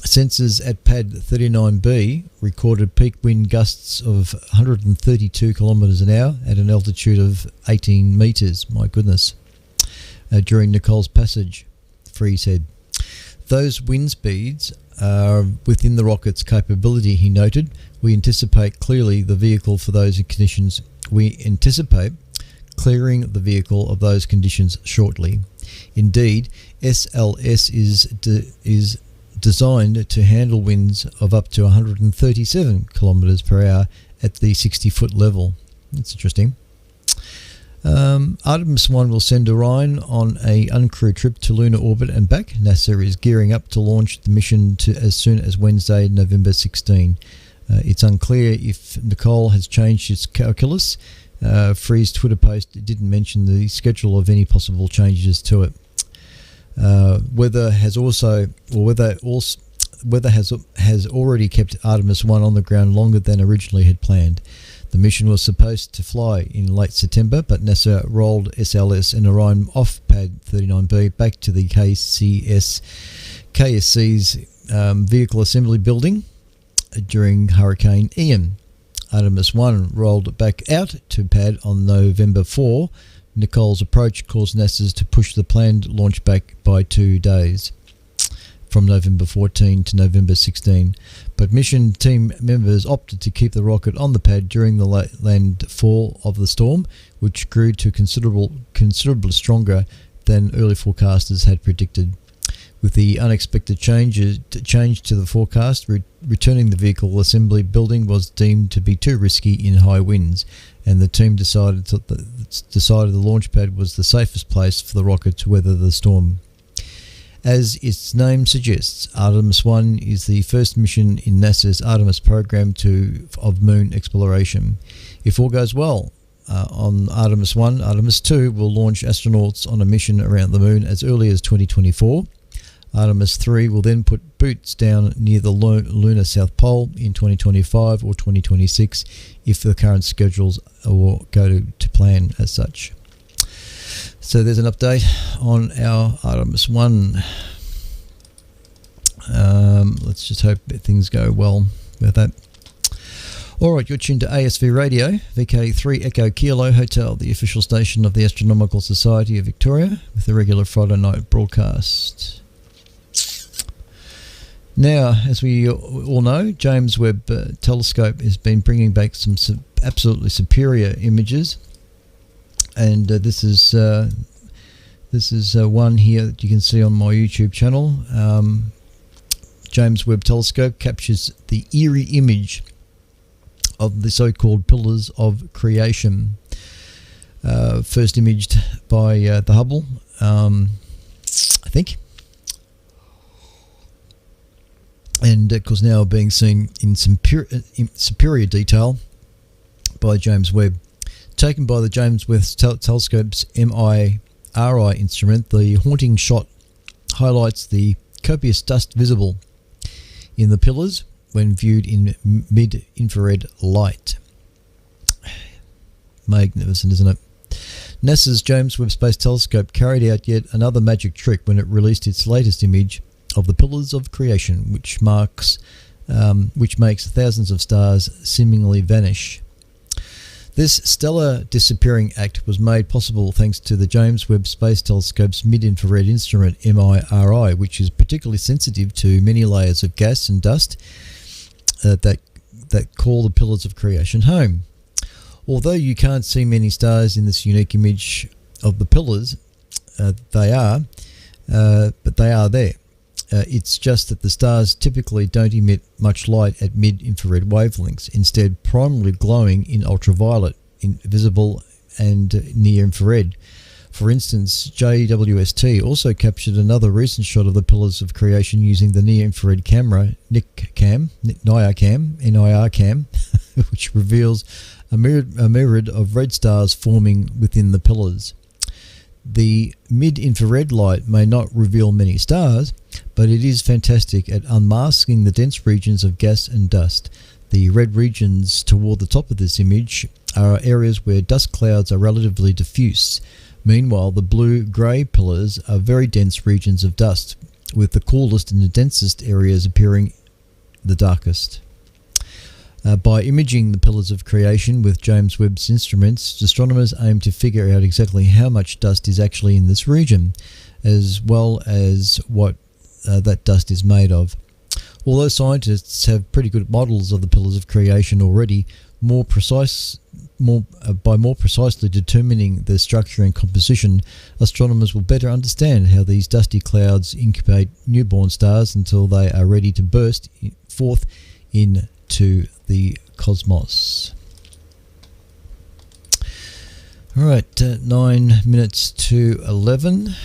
Sensors at Pad 39B recorded peak wind gusts of 132 kilometres an hour at an altitude of 18 metres. My goodness. During Nicole's passage, Free said. Those wind speeds are within the rocket's capability, he noted. We anticipate clearly the vehicle for those conditions. We anticipate clearing the vehicle of those conditions shortly. Indeed, SLS is designed to handle winds of up to 137 kilometres per hour at the 60-foot level. That's interesting. Artemis 1 will send Orion on an uncrewed trip to lunar orbit and back. NASA is gearing up to launch the mission as soon as Wednesday, November 16. It's unclear if Nicole has changed its calculus. Free's Twitter post didn't mention the schedule of any possible changes to it. Weather has already kept Artemis 1 on the ground longer than originally had planned. The mission was supposed to fly in late September, but NASA rolled SLS and Orion off Pad 39B back to the KSC's vehicle assembly building during Hurricane Ian. Artemis 1 rolled back out to Pad on November 4. Nicole's approach caused NASA to push the planned launch back by 2 days, from November 14 to November 16. But mission team members opted to keep the rocket on the pad during the landfall of the storm, which grew to considerably stronger than early forecasters had predicted. With the unexpected change to the forecast, returning the vehicle assembly building was deemed to be too risky in high winds, and the team decided the launch pad was the safest place for the rocket to weather the storm. As its name suggests, Artemis 1 is the first mission in NASA's Artemis program of moon exploration. If all goes well on Artemis 1, Artemis 2 will launch astronauts on a mission around the moon as early as 2024. Artemis 3 will then put boots down near the lunar South Pole in 2025 or 2026 if the current schedules will go to plan as such. So there's an update on our Artemis 1. Let's just hope that things go well with that. Alright, you're tuned to ASV Radio, VK3 Echo Kilo Hotel, the official station of the Astronomical Society of Victoria, with a regular Friday night broadcast. Now, as we all know, James Webb Telescope has been bringing back some absolutely superior images. And this is one here that you can see on my YouTube channel. James Webb Telescope captures the eerie image of the so-called pillars of creation, first imaged by the Hubble, I think, and of course now being seen in superior detail by James Webb. Taken by the James Webb Telescope's MIRI instrument, the haunting shot highlights the copious dust visible in the pillars when viewed in mid-infrared light. Magnificent, isn't it? NASA's James Webb Space Telescope carried out yet another magic trick when it released its latest image of the pillars of creation, which makes thousands of stars seemingly vanish. This stellar disappearing act was made possible thanks to the James Webb Space Telescope's mid-infrared instrument MIRI, which is particularly sensitive to many layers of gas and dust that call the pillars of creation home. Although you can't see many stars in this unique image of the pillars, but they are there. It's just that the stars typically don't emit much light at mid-infrared wavelengths, instead primarily glowing in ultraviolet, visible and near-infrared. For instance, JWST also captured another recent shot of the pillars of creation using the near-infrared camera NIRCam, which reveals a myriad of red stars forming within the pillars. The mid-infrared light may not reveal many stars, but it is fantastic at unmasking the dense regions of gas and dust. The red regions toward the top of this image are areas where dust clouds are relatively diffuse. Meanwhile, the blue-grey pillars are very dense regions of dust, with the coolest and the densest areas appearing the darkest. By imaging the pillars of creation with James Webb's instruments, astronomers aim to figure out exactly how much dust is actually in this region, as well as what that dust is made of. Although scientists have pretty good models of the pillars of creation already, by more precisely determining their structure and composition, astronomers will better understand how these dusty clouds incubate newborn stars until they are ready to burst forth into the cosmos. All right, 9 minutes to 11.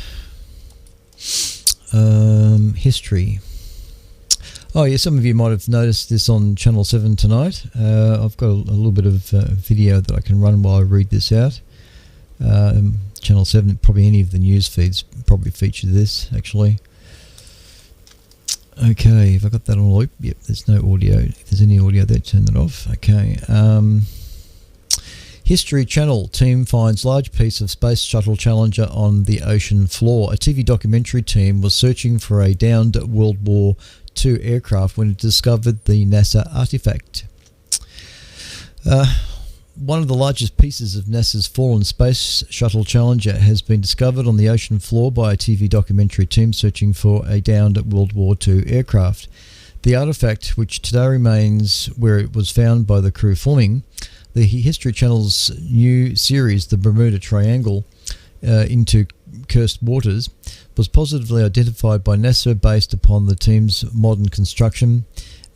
History. Oh yeah, some of you might have noticed this on Channel 7 tonight. I've got a little bit of video that I can run while I read this out. Channel 7, probably any of the news feeds probably feature this, actually. Okay, have I got that on loop? Yep, there's no audio. If there's any audio there, turn that off. Okay. History Channel team finds large piece of Space Shuttle Challenger on the ocean floor. A TV documentary team was searching for a downed World War II aircraft when it discovered the NASA artifact. One of the largest pieces of NASA's fallen Space Shuttle Challenger has been discovered on the ocean floor by a TV documentary team searching for a downed World War II aircraft. The artifact, which today remains where it was found by the crew filming the History Channel's new series, The Bermuda Triangle, into Cursed Waters, was positively identified by NASA based upon the team's modern construction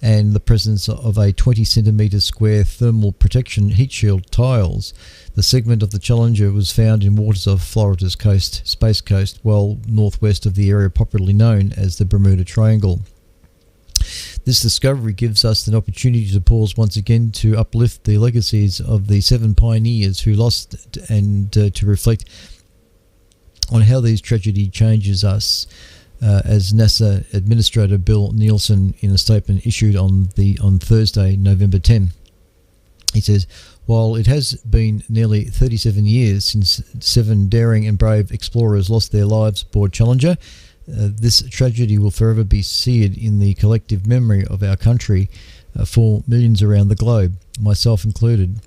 and the presence of a 20 centimetre square thermal protection heat shield tiles. The segment of the Challenger was found in waters of Florida's Space Coast, well northwest of the area popularly known as the Bermuda Triangle. This discovery gives us an opportunity to pause once again to uplift the legacies of the 7 pioneers who lost and to reflect on how these tragedy changes us, as NASA Administrator Bill Nielsen in a statement issued on Thursday, November 10. He says, while it has been nearly 37 years since 7 daring and brave explorers lost their lives aboard Challenger, this tragedy will forever be seared in the collective memory of our country for millions around the globe, myself included.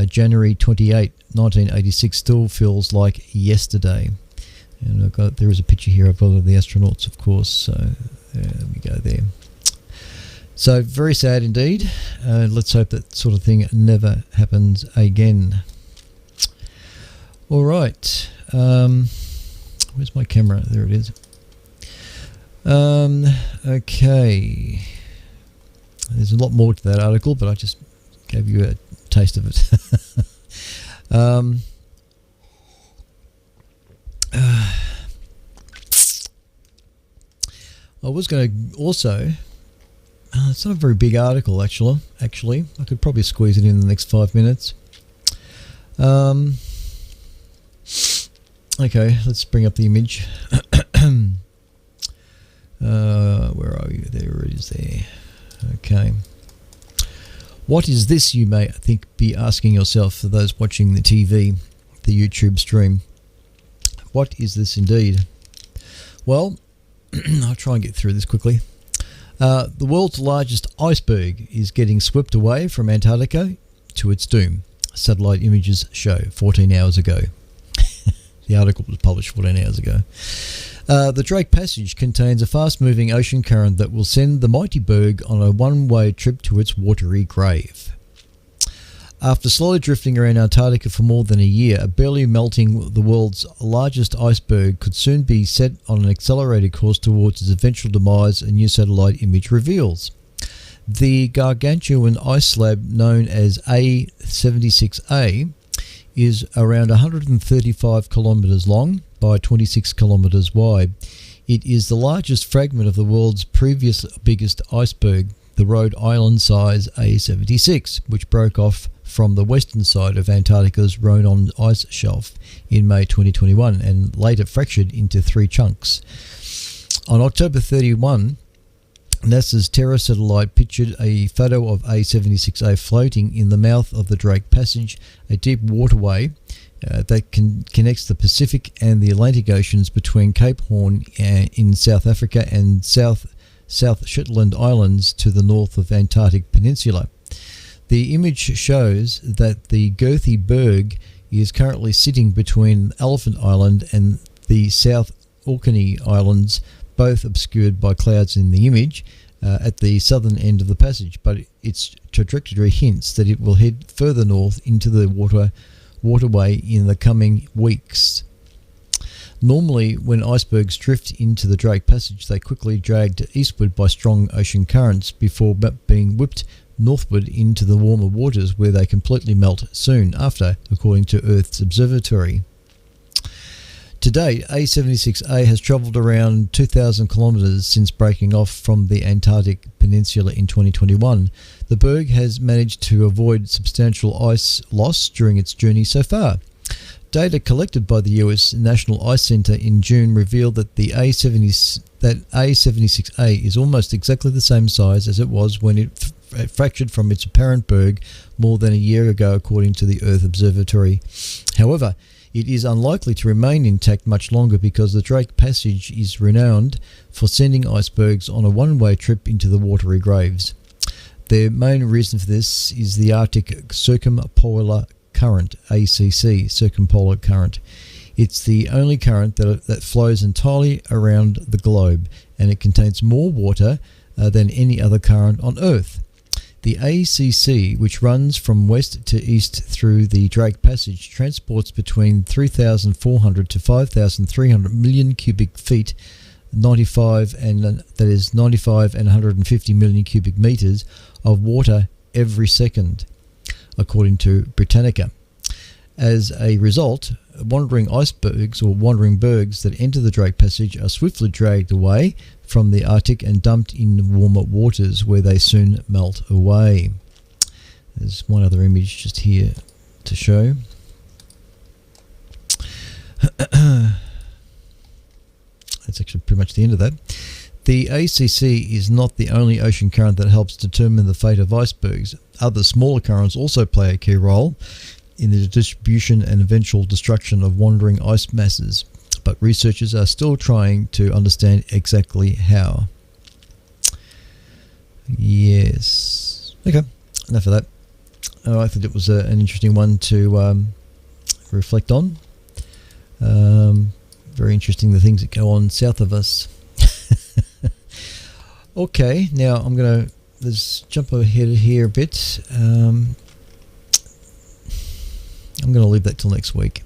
January 28, 1986 still feels like yesterday. And there is a picture here of all of the astronauts, of course, so there we go there. So very sad indeed. Let's hope that sort of thing never happens again. All right. Where's my camera? There it is. Okay. There's a lot more to that article, but I just gave you a taste of it. I was going to also... it's not a very big article, actually. I could probably squeeze it in the next 5 minutes. Okay, let's bring up the image. Where are you? There it is there. Okay. What is this, you may be asking yourself, for those watching the TV, the YouTube stream. What is this indeed? Well, I'll try and get through this quickly. The world's largest iceberg is getting swept away from Antarctica to its doom. Satellite images show 14 hours ago. The article was published 14 hours ago. The Drake Passage contains a fast-moving ocean current that will send the mighty berg on a one-way trip to its watery grave. After slowly drifting around Antarctica for more than a year, barely melting, the world's largest iceberg could soon be set on an accelerated course towards its eventual demise, a new satellite image reveals. The gargantuan ice slab known as A76A is around 135 kilometres long by 26 kilometres wide. It is the largest fragment of the world's previous biggest iceberg, the Rhode Island size A76, which broke off from the western side of Antarctica's Ronon ice shelf in May 2021 and later fractured into 3 chunks. On October 31, NASA's Terra satellite pictured a photo of A76A floating in the mouth of the Drake Passage, a deep waterway that connects the Pacific and the Atlantic Oceans between Cape Horn in South Africa and South Shetland Islands to the north of Antarctic Peninsula. The image shows that the girthy berg is currently sitting between Elephant Island and the South Orkney Islands, both obscured by clouds in the image, at the southern end of the passage, but its trajectory hints that it will head further north into the waterway in the coming weeks. Normally, when icebergs drift into the Drake Passage, they quickly dragged eastward by strong ocean currents before being whipped northward into the warmer waters, where they completely melt soon after, according to Earth's observatory. To date, A76A has travelled around 2,000 kilometres since breaking off from the Antarctic Peninsula in 2021. The berg has managed to avoid substantial ice loss during its journey so far. Data collected by the US National Ice Center in June revealed that A76A is almost exactly the same size as it was when it fractured from its apparent berg more than a year ago, according to the Earth Observatory. However, it is unlikely to remain intact much longer because the Drake Passage is renowned for sending icebergs on a one-way trip into the watery graves. The main reason for this is the Arctic Circumpolar Current, ACC, Circumpolar Current. It's the only current that flows entirely around the globe, and it contains more water than any other current on Earth. The ACC, which runs from west to east through the Drake Passage, transports between 3,400 to 5,300 million cubic feet, 95 and 150 million cubic meters of water every second, according to Britannica. As a result, wandering icebergs or wandering bergs that enter the Drake Passage are swiftly dragged away from the Arctic and dumped in warmer waters, where they soon melt away. There's one other image just here to show. That's actually pretty much the end of that. The ACC is not the only ocean current that helps determine the fate of icebergs. Other smaller currents also play a key role in the distribution and eventual destruction of wandering ice masses, but researchers are still trying to understand exactly how. Yes. Okay, enough of that. I thought it was an interesting one to reflect on. Very interesting, the things that go on south of us. Okay, now I'm going to jump ahead here a bit. I'm going to leave that till next week.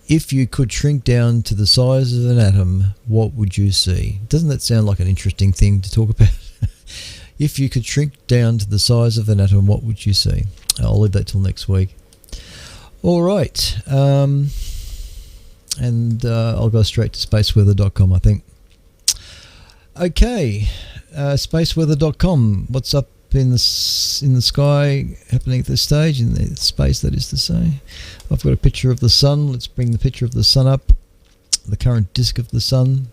If you could shrink down to the size of an atom, what would you see? Doesn't that sound like an interesting thing to talk about? If you could shrink down to the size of an atom, what would you see? I'll leave that till next week. All right. And I'll go straight to spaceweather.com, I think. Okay. Spaceweather.com. What's up in the sky happening at this stage, in the space, that is to say? I've got a picture of the sun. Let's bring the picture of the sun up. The current disk of the sun.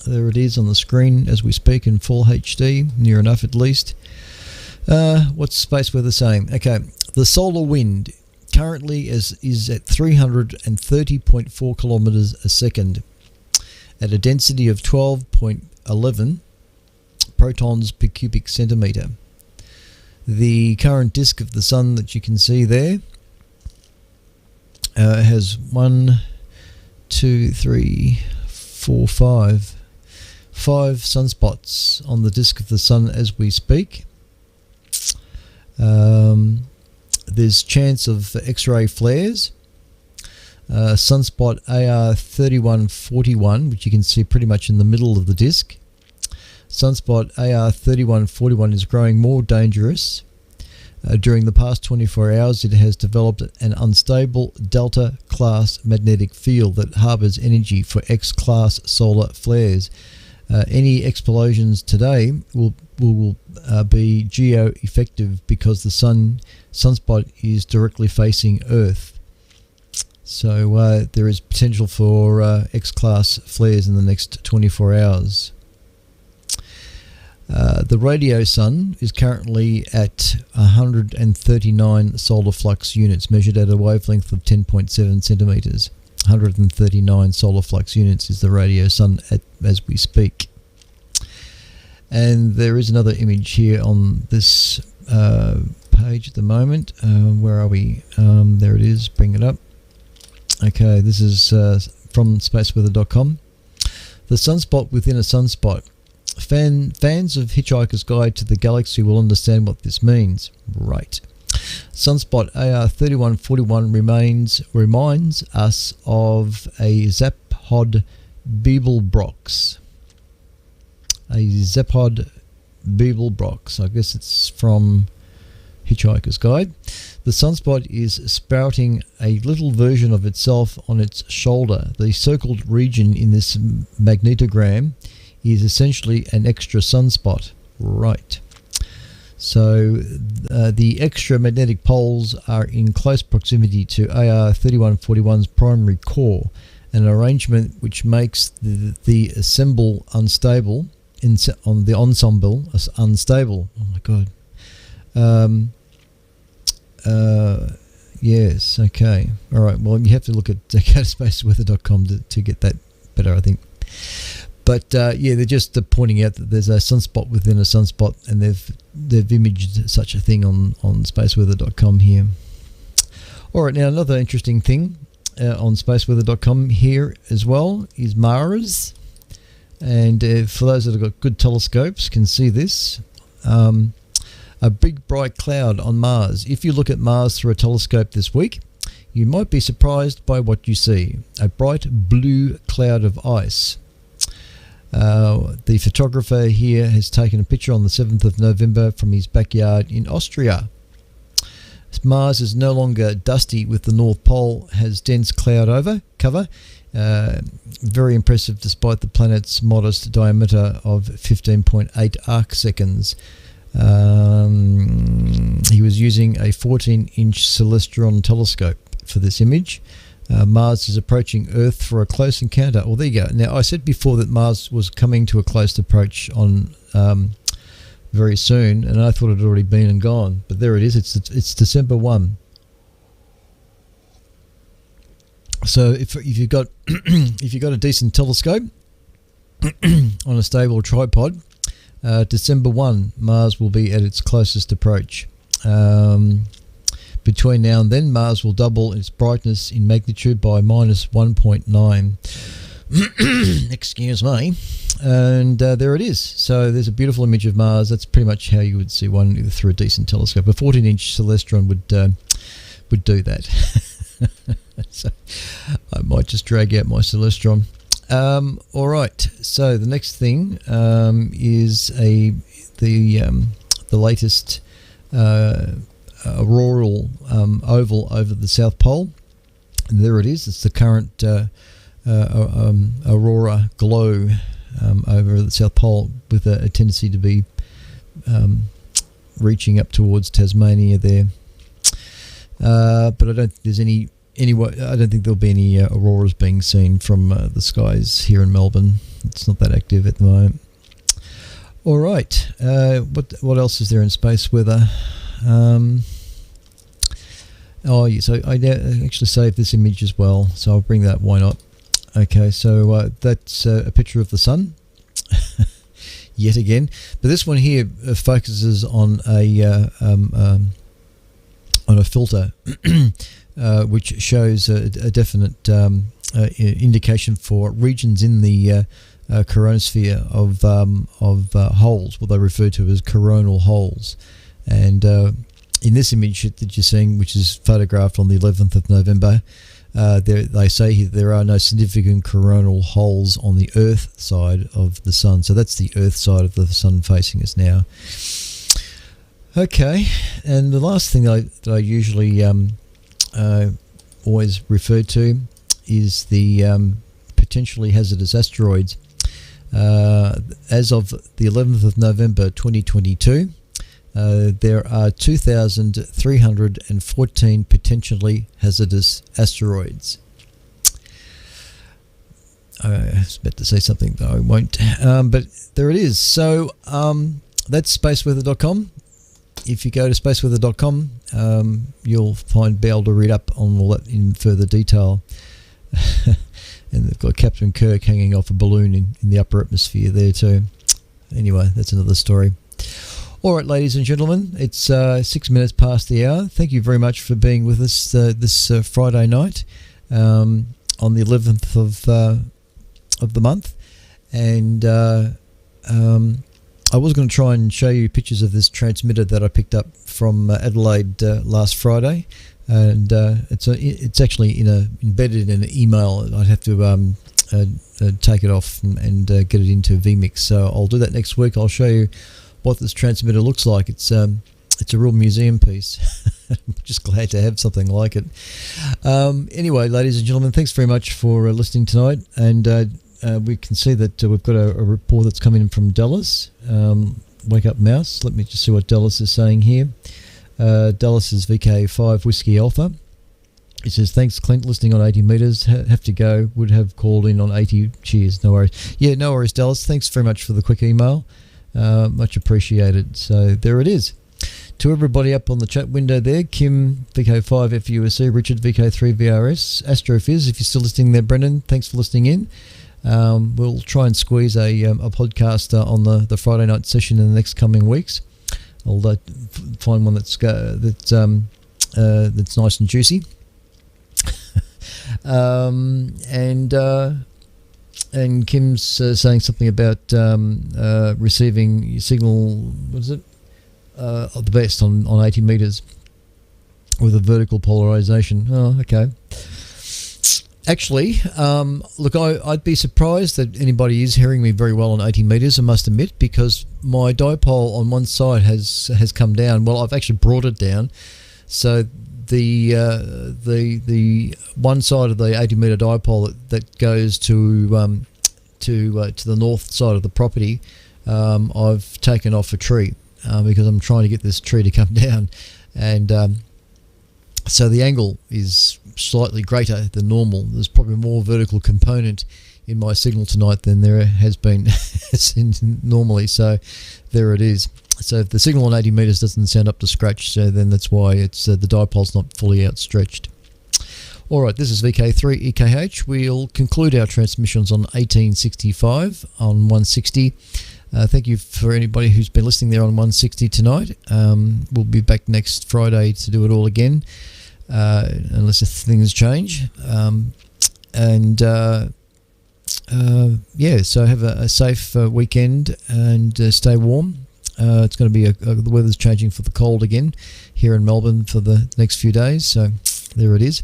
There it is on the screen as we speak in full HD, near enough at least. What's space weather saying? Okay, the solar wind currently is at 330.4 kilometers a second at a density of 12.11 protons per cubic centimeter. The current disk of the sun that you can see there has 5 sunspots on the disk of the sun as we speak. There's chance of X-ray flares. Sunspot AR3141, which you can see pretty much in the middle of the disk. Sunspot AR3141 is growing more dangerous. During the past 24 hours, it has developed an unstable Delta-class magnetic field that harbors energy for X-class solar flares. Any explosions today will be geo-effective because the sunspot is directly facing Earth. So there is potential for X-class flares in the next 24 hours. The radio sun is currently at 139 solar flux units, measured at a wavelength of 10.7 centimeters. 139 solar flux units is the radio sun as we speak. And there is another image here on this page at the moment. Where are we? There it is. Bring it up. Okay, this is from spaceweather.com. The sunspot within a sunspot. Fans of Hitchhiker's Guide to the Galaxy will understand what this means. Right. Sunspot AR3141 reminds us of a Zapod Beeblebrox. A Zapod Beeblebrox. I guess it's from Hitchhiker's Guide. The sunspot is sprouting a little version of itself on its shoulder. The circled region in this magnetogram is essentially an extra sunspot. Right. So the extra magnetic poles are in close proximity to AR3141's primary core, an arrangement which makes the assemble unstable on the ensemble as unstable. Oh my god. Yes, okay. All right, well, you have to look at go to spaceweather.com to get that better, I think. But yeah, they're just pointing out that there's a sunspot within a sunspot, and they've imaged such a thing on spaceweather.com here. All right, now another interesting thing on spaceweather.com here as well is Mars. And for those that have got good telescopes can see this. A big bright cloud on Mars. If you look at Mars through a telescope this week, you might be surprised by what you see. A bright blue cloud of ice. The photographer here has taken a picture on the 7th of November from his backyard in Austria. Mars is no longer dusty with the North Pole, has dense cloud cover. Very impressive despite the planet's modest diameter of 15.8 arc seconds. He was using a 14-inch celestron telescope for this image. Mars is approaching Earth for a close encounter. Oh, there you go. Now, I said before that Mars was coming to a close approach on very soon, and I thought it had already been and gone. But there it is. It's December 1. So if you've got if you've got a decent telescope on a stable tripod, December 1, Mars will be at its closest approach. Between now and then, Mars will double its brightness in magnitude by minus 1.9. Excuse me. And there it is. So there's a beautiful image of Mars. That's pretty much how you would see one through a decent telescope. A 14-inch celestron would do that. So I might just drag out my celestron. All right. So the next thing is the latest auroral oval over the South Pole. And there it is. It's the current aurora glow over the South Pole, with a tendency to be reaching up towards Tasmania there. But I don't think there's I don't think there'll be any auroras being seen from the skies here in Melbourne. It's not that active at the moment. All right. What else is there in space weather? Oh, yeah, so I actually saved this image as well, so I'll bring that. Why not? Okay, so that's a picture of the sun, yet again. But this one here focuses on a filter, which shows a definite indication for regions in the coronosphere of holes, what they refer to as coronal holes. And in this image that you're seeing, which is photographed on the 11th of November, they say there are no significant coronal holes on the Earth side of the Sun. So that's the Earth side of the Sun facing us now. Okay, and the last thing that I usually always refer to is the potentially hazardous asteroids. As of the 11th of November 2022, there are 2,314 potentially hazardous asteroids. I was about to say something, but I won't. But there it is. So that's spaceweather.com. If you go to spaceweather.com, you'll be able to read up on all that in further detail. And they've got Captain Kirk hanging off a balloon in the upper atmosphere there too. Anyway, that's another story. All right, ladies and gentlemen, it's 6 minutes past the hour. Thank you very much for being with us this Friday night on the 11th of the month. And I was going to try and show you pictures of this transmitter that I picked up from Adelaide last Friday, and it's actually embedded in an email. I'd have to take it off and get it into vMix. So I'll do that next week. I'll show you what this transmitter looks like. It's a real museum piece. I'm just glad to have something like it. Anyway, ladies and gentlemen, thanks very much for listening tonight, and we can see that we've got a report that's coming in from Dallas. Wake up, mouse. Let me just see what Dallas is saying here. Dallas is VK5 Whiskey Alpha. He says, thanks, Clint, listening on 80 metres. Have to go. Would have called in on 80. Cheers. No worries. Yeah, no worries, Dallas. Thanks very much for the quick email. Much appreciated. So there it is. To everybody up on the chat window there, Kim, VK5FUSC, Richard, VK3VRS, Astrophys, if you're still listening there, Brendan, thanks for listening in. We'll try and squeeze a podcast on the Friday night session in the next coming weeks. I'll find one that's nice and juicy. And Kim's saying something about receiving signal. What is it? The best on 80 metres with a vertical polarisation. Oh, okay. Actually, look, I'd be surprised that anybody is hearing me very well on 80 metres, I must admit, because my dipole on one side has come down. Well, I've actually brought it down, so the one side of the 80 metre dipole that goes to the north side of the property, I've taken off a tree because I'm trying to get this tree to come down, and so the angle is slightly greater than normal. There's probably more vertical component in my signal tonight than there has been normally, so there it is. So if the signal on 80 metres doesn't sound up to scratch, so then that's why it's the dipole's not fully outstretched. Alright, this is VK3EKH. We'll conclude our transmissions on 1865 on 160. Thank you for anybody who's been listening there on 160 tonight. We'll be back next Friday to do it all again, unless things change. Yeah, so have a safe weekend and stay warm. It's going to be the weather's changing for the cold again here in Melbourne for the next few days, so there it is.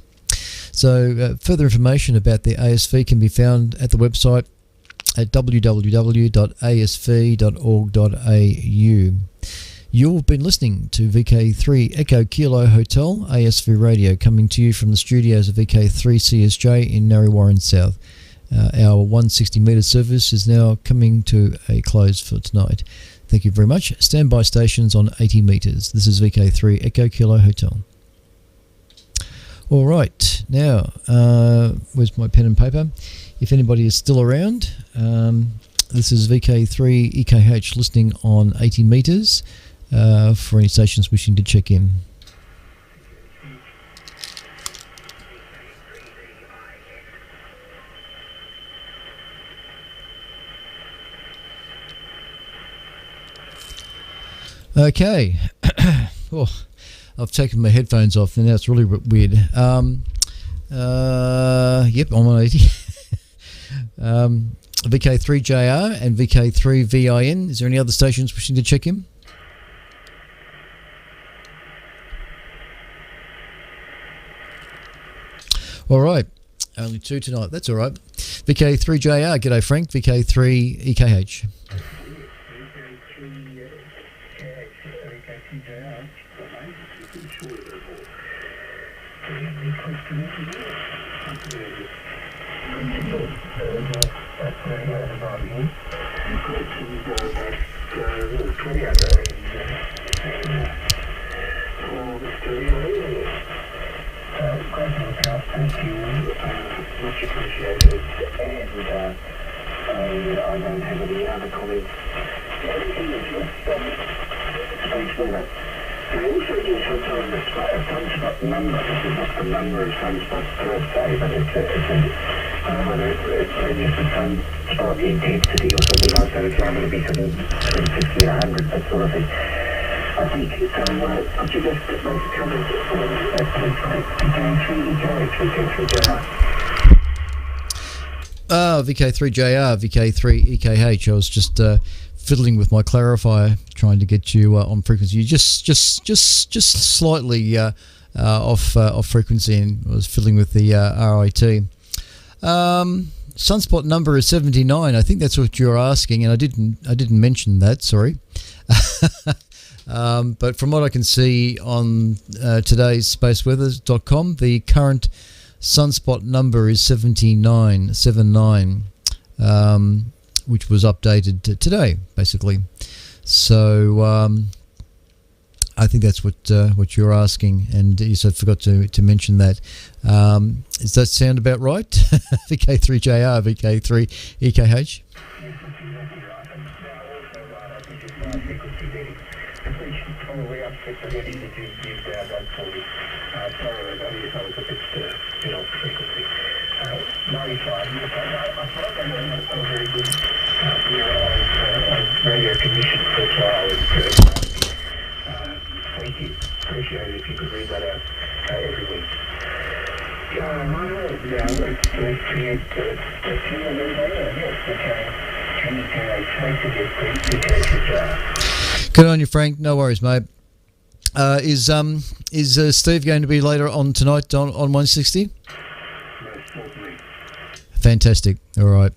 So further information about the ASV can be found at the website at www.asv.org.au. You've been listening to VK3 Echo Kilo Hotel ASV Radio, coming to you from the studios of VK3 CSJ in Narre Warren South. Our 160 metre service is now coming to a close for tonight. Thank you very much. Standby stations on 80 metres. This is VK3 Echo Kilo Hotel. All right, now, where's my pen and paper? If anybody is still around, this is VK3 EKH listening on 80 metres for any stations wishing to check in. Okay. Oh, I've taken my headphones off and now it's really weird. Yep, I'm on 80. VK3JR and VK3VIN. Is there any other stations wishing to check in? All right. Only two tonight. That's all right. VK3JR. G'day, Frank. VK3EKH. Thank you, much appreciated, and I don't have any other comments. Everything is just thanks for that. I also do sometimes a sunspot number. This is not the number of sunspots per se, but it's just a sunspot intensity or something like that. It's likely to be something between 50 and 100, that sort of thing. I think so. Could you just make a comment on that, VK3JR, VK3EKH. I was just fiddling with my clarifier, trying to get you on frequency. Just slightly off frequency, and I was fiddling with the RIT. Sunspot number is 79. I think that's what you're asking, and I didn't mention that. Sorry. But from what I can see on today's spaceweather.com, the current sunspot number is 79, which was updated today, basically. So I think that's what you're asking, and you said forgot to mention that. Does that sound about right? VK3JR, VK3EKH? Probably upset the heading that you've done for me. Sorry about it, I was a bit off frequency. 95, yes, I thought they were a very good radio conditions, that's why I was thank you. Appreciate it if you could read that out every week. Good on you, Frank. No worries, mate. Is Steve going to be later on tonight on 160? Fantastic. All right.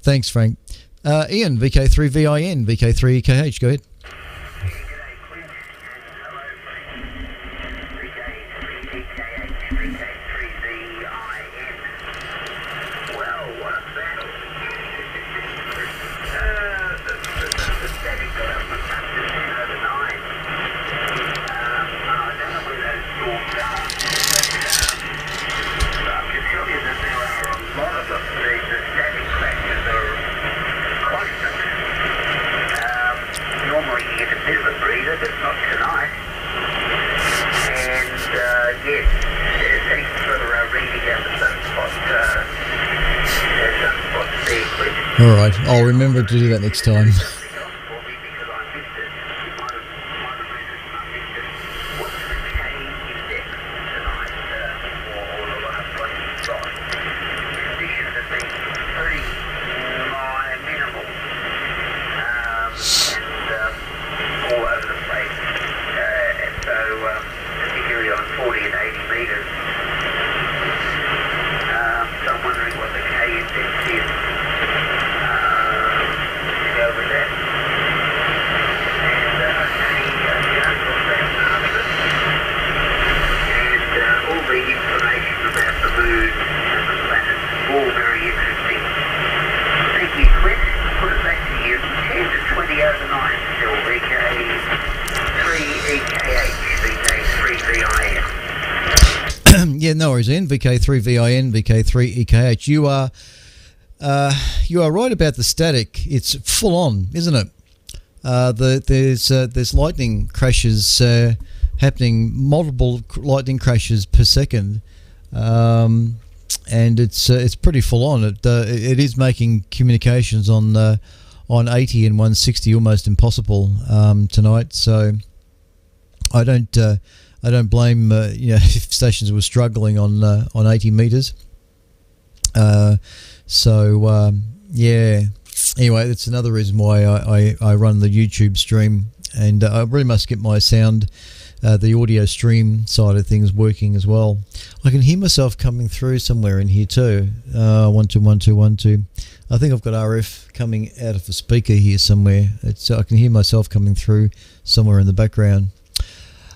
Thanks, Frank. Ian, VK3VIN, VK3EKH. Go ahead. All right, I'll remember to do that next time. Yeah, no worries, Ian. VK3VIN, VK3EKH. You are right about the static. It's full on, isn't it? There's lightning crashes happening, multiple lightning crashes per second, and it's pretty full on. It is making communications on 80 and 160 almost impossible tonight. So I don't blame if stations were struggling on 80 meters. Yeah. Anyway, that's another reason why I run the YouTube stream, and I really must get my sound, the audio stream side of things working as well. I can hear myself coming through somewhere in here too. 1 2 1 2 1 2. I think I've got RF coming out of a speaker here somewhere. I can hear myself coming through somewhere in the background.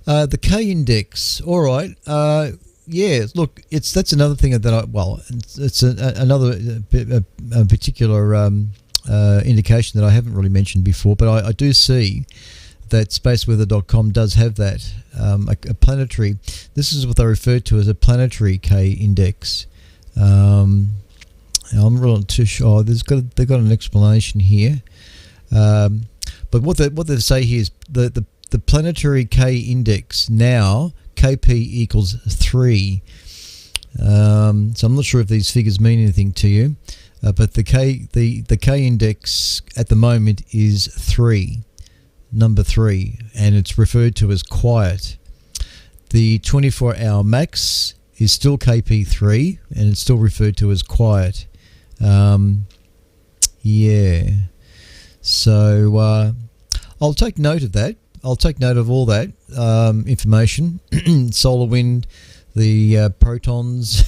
The K index, all right. Yeah, look, that's another thing that it's another particular indication that I haven't really mentioned before, but I do see that spaceweather.com does have that a planetary. This is what they refer to as a planetary K index. I'm really too sure. They've got an explanation here, but what they say here is the planetary K index now, KP equals 3. So I'm not sure if these figures mean anything to you, but the K index at the moment is 3, number 3, and it's referred to as quiet. The 24-hour max is still KP3, and it's still referred to as quiet. Yeah. So I'll take note of that. I'll take note of all that information. Solar wind, the protons.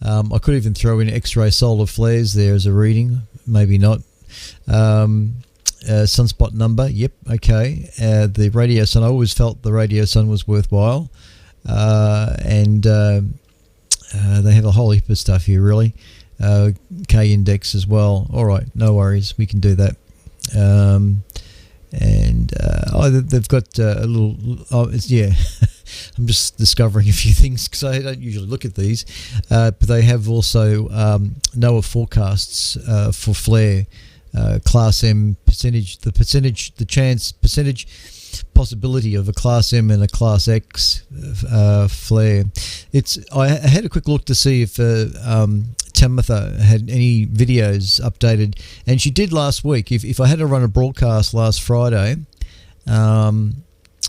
I could even throw in X-ray solar flares there as a reading. Maybe not. Sunspot number. Yep. Okay. The radio sun. I always felt the radio sun was worthwhile. And they have a whole heap of stuff here, really. K index as well. All right. No worries. We can do that. And they've got a little. Oh, yeah. I'm just discovering a few things because I don't usually look at these, but they have also NOAA forecasts for flare, Class M percentage, percentage possibility of a Class M and a Class X flare. I had a quick look to see if Tamitha had any videos updated, and she did last week. If I had to run a broadcast last Friday,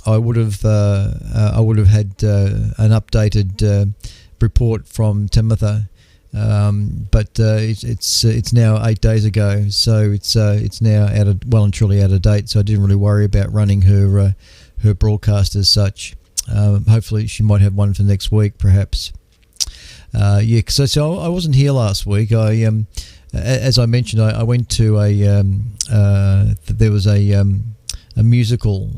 I would have had an updated report from Tamitha, but it's now 8 days ago, so it's now well and truly out of date. So I didn't really worry about running her broadcast as such. Hopefully, she might have one for next week, perhaps. Yeah, so I wasn't here last week. As I mentioned, I went to there was a musical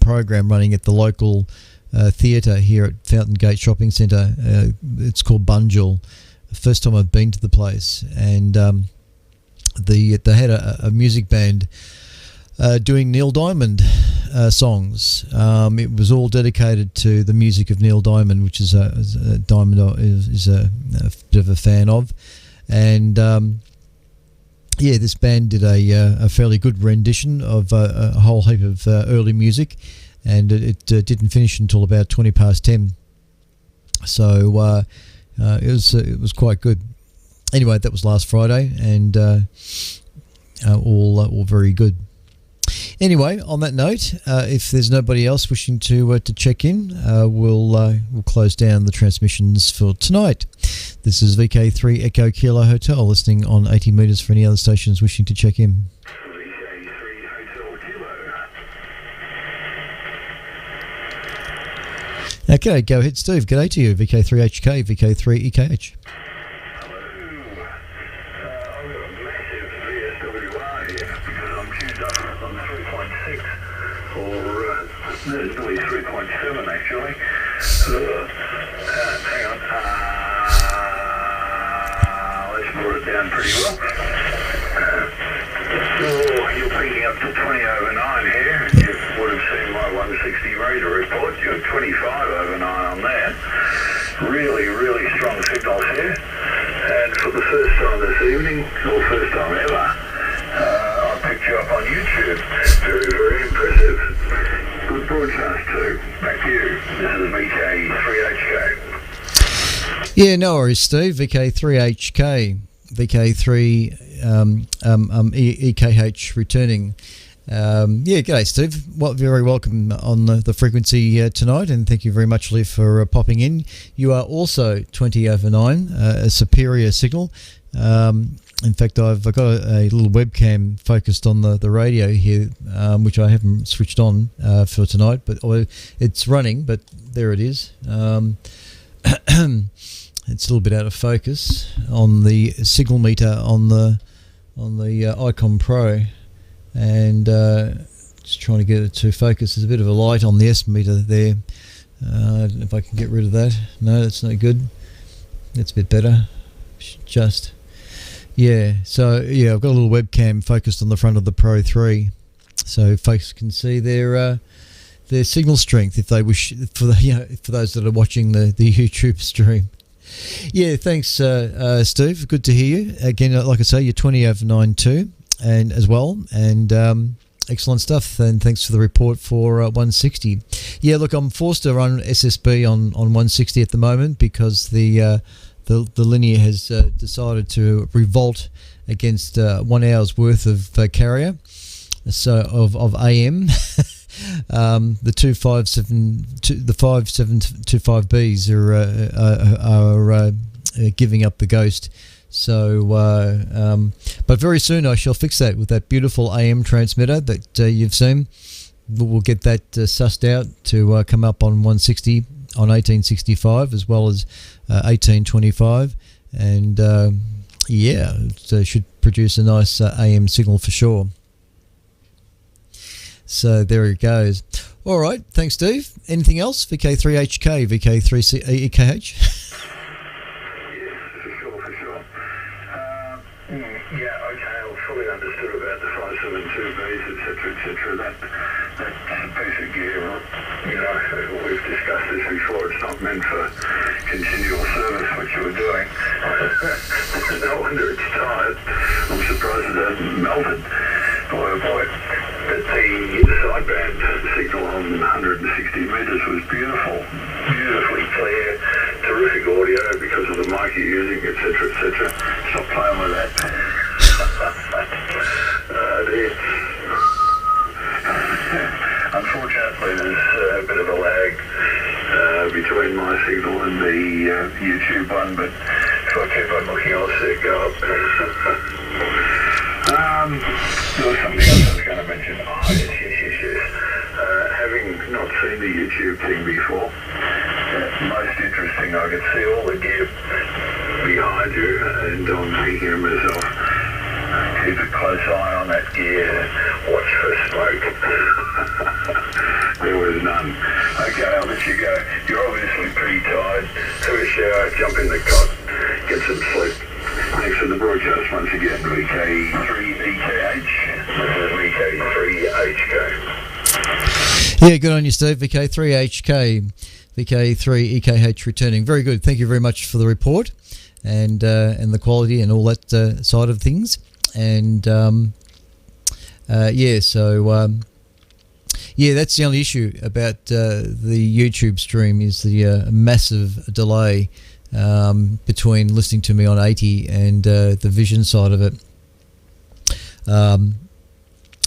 program running at the local theatre here at Fountain Gate Shopping Centre. It's called Bunjil. First time I've been to the place, and they had a music band doing Neil Diamond songs. It was all dedicated to the music of Neil Diamond, which is Diamond is a bit of a fan of, and yeah, this band did a fairly good rendition of a whole heap of early music, and it didn't finish until about 20 past 10. So it was quite good. Anyway, that was last Friday, and all very good. Anyway, on that note, if there's nobody else wishing to check in, we'll close down the transmissions for tonight. This is VK3 Echo Kilo Hotel, listening on 80 metres for any other stations wishing to check in. VK3 Hotel Kilo. Okay, go ahead, Steve. G'day to you, VK3HK, VK3EKH. There's nearly 3.7 actually. Hang on. Let's put it down pretty well. You're picking up to 20 over 9 here. You would have seen my 160 radar report. You're 25 over 9 on that. Really, really strong signals here. And for the first time this evening, or first time ever, I picked you up on YouTube. Very, very impressive. Good broadcast too. Back to you. This is VK3HK. Yeah, no worries, Steve. VK3HK, VK3 EKH returning. Yeah, g'day, Steve. Very welcome on the frequency tonight, and thank you very much, Lee, for popping in. You are also 20 over 9, a superior signal. In fact, I've got a little webcam focused on the radio here, which I haven't switched on for tonight, but it's running. But there it is. It's a little bit out of focus on the signal meter on the Icon Pro, and just trying to get it to focus. There's a bit of a light on the S meter there. I don't know if I can get rid of that. No, that's no good. That's a bit better. Just. Yeah, so I've got a little webcam focused on the front of the Pro 3, so folks can see their signal strength if they wish, for those that are watching the YouTube stream. Yeah, thanks, Steve. Good to hear you again. Like I say, you're 20 over 9 too, and as well, and excellent stuff. And thanks for the report for 160. Yeah, look, I'm forced to run SSB on 160 at the moment because the linear has decided to revolt against 1 hour's worth of carrier, so of AM. The 5725Bs are giving up the ghost. So, but very soon I shall fix that with that beautiful AM transmitter that you've seen. We'll get that sussed out to come up on 160 on 1865 as well as 1825, and it should produce a nice AM signal for sure. So there it goes. All right, thanks, Steve. Anything else? VK3HK, VK3EKH? Yes, for sure. Yeah, okay, I fully understood about the 572 TVs, etc., that piece of gear, we've discussed this before, it's not meant for continual service, which you were doing. No wonder it's tired. I'm surprised it hasn't melted. Boy, oh boy. But the sideband signal on 160 metres was beautiful, beautifully clear, terrific audio because of the mic you're using, etc. Stop playing with that. Dear. Unfortunately, there's a bit of a lag between my signal and the YouTube one, but if I keep on looking, I'll see it go up. There was something else I was going to mention. Oh, yes. Having not seen the YouTube thing before, most interesting, I could see all the gear behind you, and I'm thinking to myself, keep a close eye on that gear, watch for smoke. There was none. Okay, I'll let you go. You're obviously pretty tired. Have a shower, jump in the cot, get some sleep. Thanks for the broadcast once again, VK3EKH, VK3HK. Yeah, good on you, Steve. VK3HK, VK3EKH returning. Very good. Thank you very much for the report and the quality and all that side of things. And that's the only issue about the YouTube stream is the massive delay between listening to me on 80 and the vision side of it.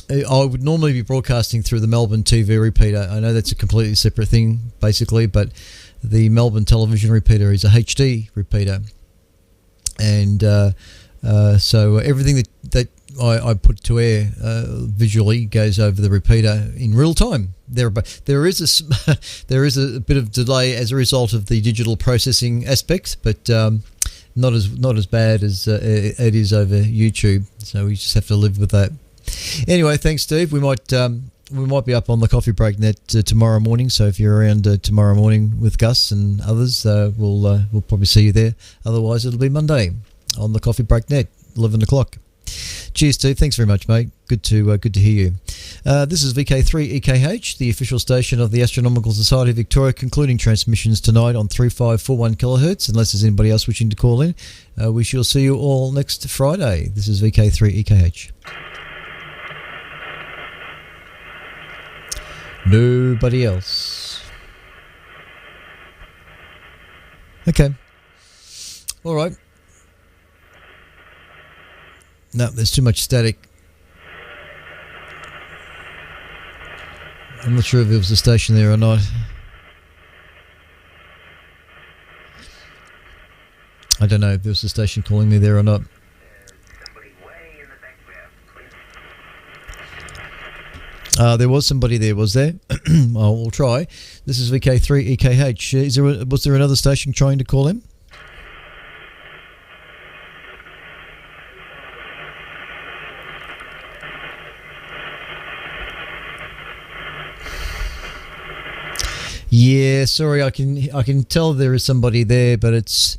I would normally be broadcasting through the Melbourne TV repeater. I know that's a completely separate thing, basically, but the Melbourne television repeater is a HD repeater. And so everything that I put to air visually goes over the repeater in real time. There is a bit of delay as a result of the digital processing aspect, but not as bad as it is over YouTube. So we just have to live with that. Anyway, thanks, Steve. We might be up on the Coffee Break Net tomorrow morning. So if you're around tomorrow morning with Gus and others, we'll probably see you there. Otherwise, it'll be Monday on the Coffee Break Net, 11 o'clock. Cheers, Steve. Thanks very much, mate. Good to hear you. This is VK3EKH, the official station of the Astronomical Society of Victoria, concluding transmissions tonight on 3541 kilohertz. Unless there's anybody else wishing to call in, we shall see you all next Friday. This is VK3EKH. Nobody else. Okay. All right. No, there's too much static. I'm not sure if it was a station there or not. I don't know if there was a station calling me there or not. There was somebody there, was there? We'll try. This is VK3EKH. Was there another station trying to call him? Yeah, sorry, I can tell there is somebody there, but it's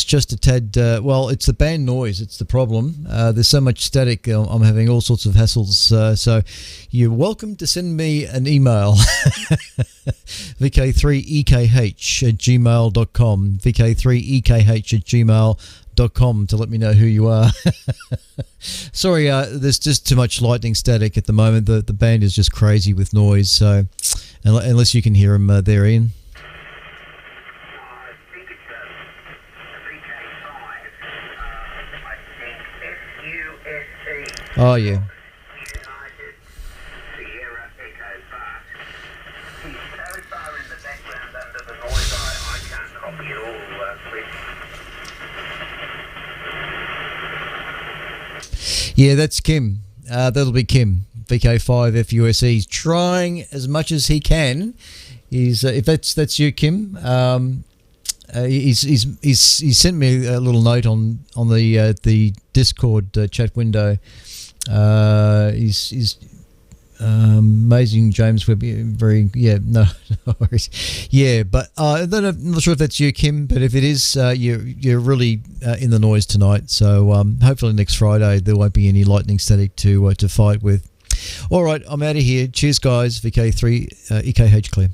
just a tad. Well, it's the band noise. It's the problem. There's so much static. I'm having all sorts of hassles. So you're welcome to send me an email. VK3EKH@gmail.com. VK3EKH@gmail.com to let me know who you are. Sorry, there's just too much lightning static at the moment. The band is just crazy with noise. So unless you can hear them there, Ian. Oh, yeah. Yeah, that's Kim. That'll be Kim. VK5FUSE. He's trying as much as he can. He's if that's you, Kim. He's sent me a little note on the Discord chat window. He's amazing, James Webb. No worries. Yeah, but I'm not sure if that's you, Kim. But if it is, you're really in the noise tonight. So hopefully next Friday there won't be any lightning static to fight with. All right, I'm out of here. Cheers, guys. VK3, EKH clear.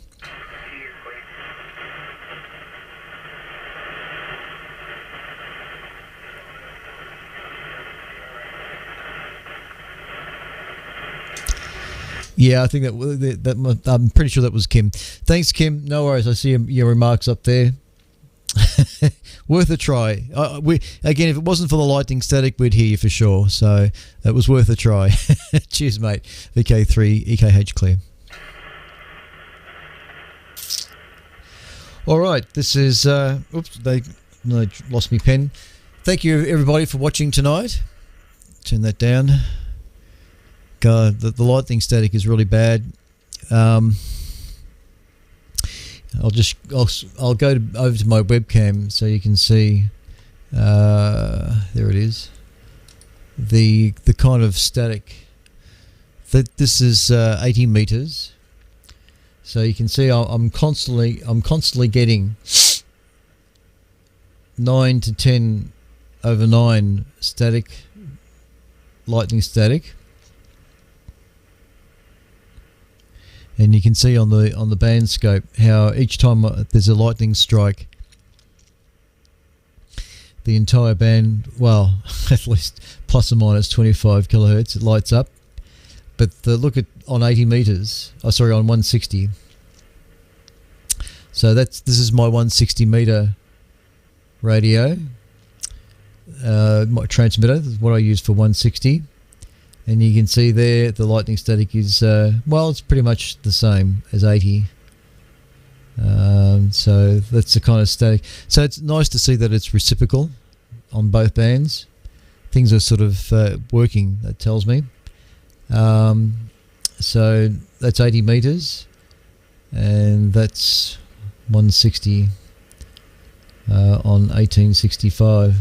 Yeah, I think that I'm pretty sure that was Kim. Thanks, Kim. No worries. I see your remarks up there. Worth a try. Again, if it wasn't for the lightning static, we'd hear you for sure. So it was worth a try. Cheers, mate. VK3, EKH clear. All right, this is. Oops, they lost me pen. Thank you, everybody, for watching tonight. Turn that down. God, the lightning static is really bad. I'll go over to my webcam so you can see. There it is. The kind of static. That this is 80 meters. So you can see I'm constantly getting 9 to 10 over 9 static, lightning static. And you can see on the band scope how each time there's a lightning strike, the entire band, well, at least plus or minus 25 kilohertz, it lights up. But look at on 80 meters, on 160. So this is my 160 meter radio, my transmitter. This is what I use for 160. And you can see there the lightning static is, well, it's pretty much the same as 80. So that's the kind of static. So it's nice to see that it's reciprocal on both bands. Things are sort of working, that tells me. So that's 80 meters, and that's 160 on 1865.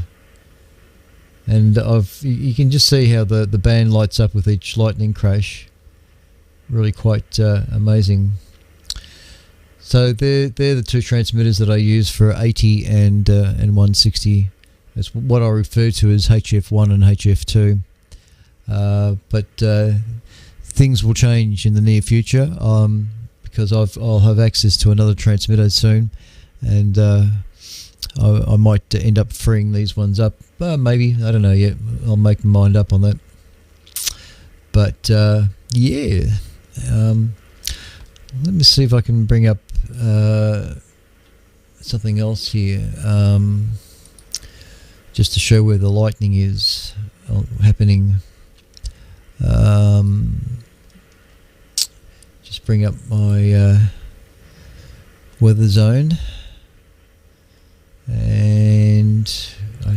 And you can just see how the band lights up with each lightning crash. Really quite amazing. So they're the two transmitters that I use for 80 and 160. It's what I refer to as HF1 and HF2. But things will change in the near future because I'll have access to another transmitter soon, and I might end up freeing these ones up. Maybe, I don't know yet. I'll make my mind up on that. But yeah, let me see if I can bring up something else here, just to show where the lightning is happening. Just bring up my weather zone. And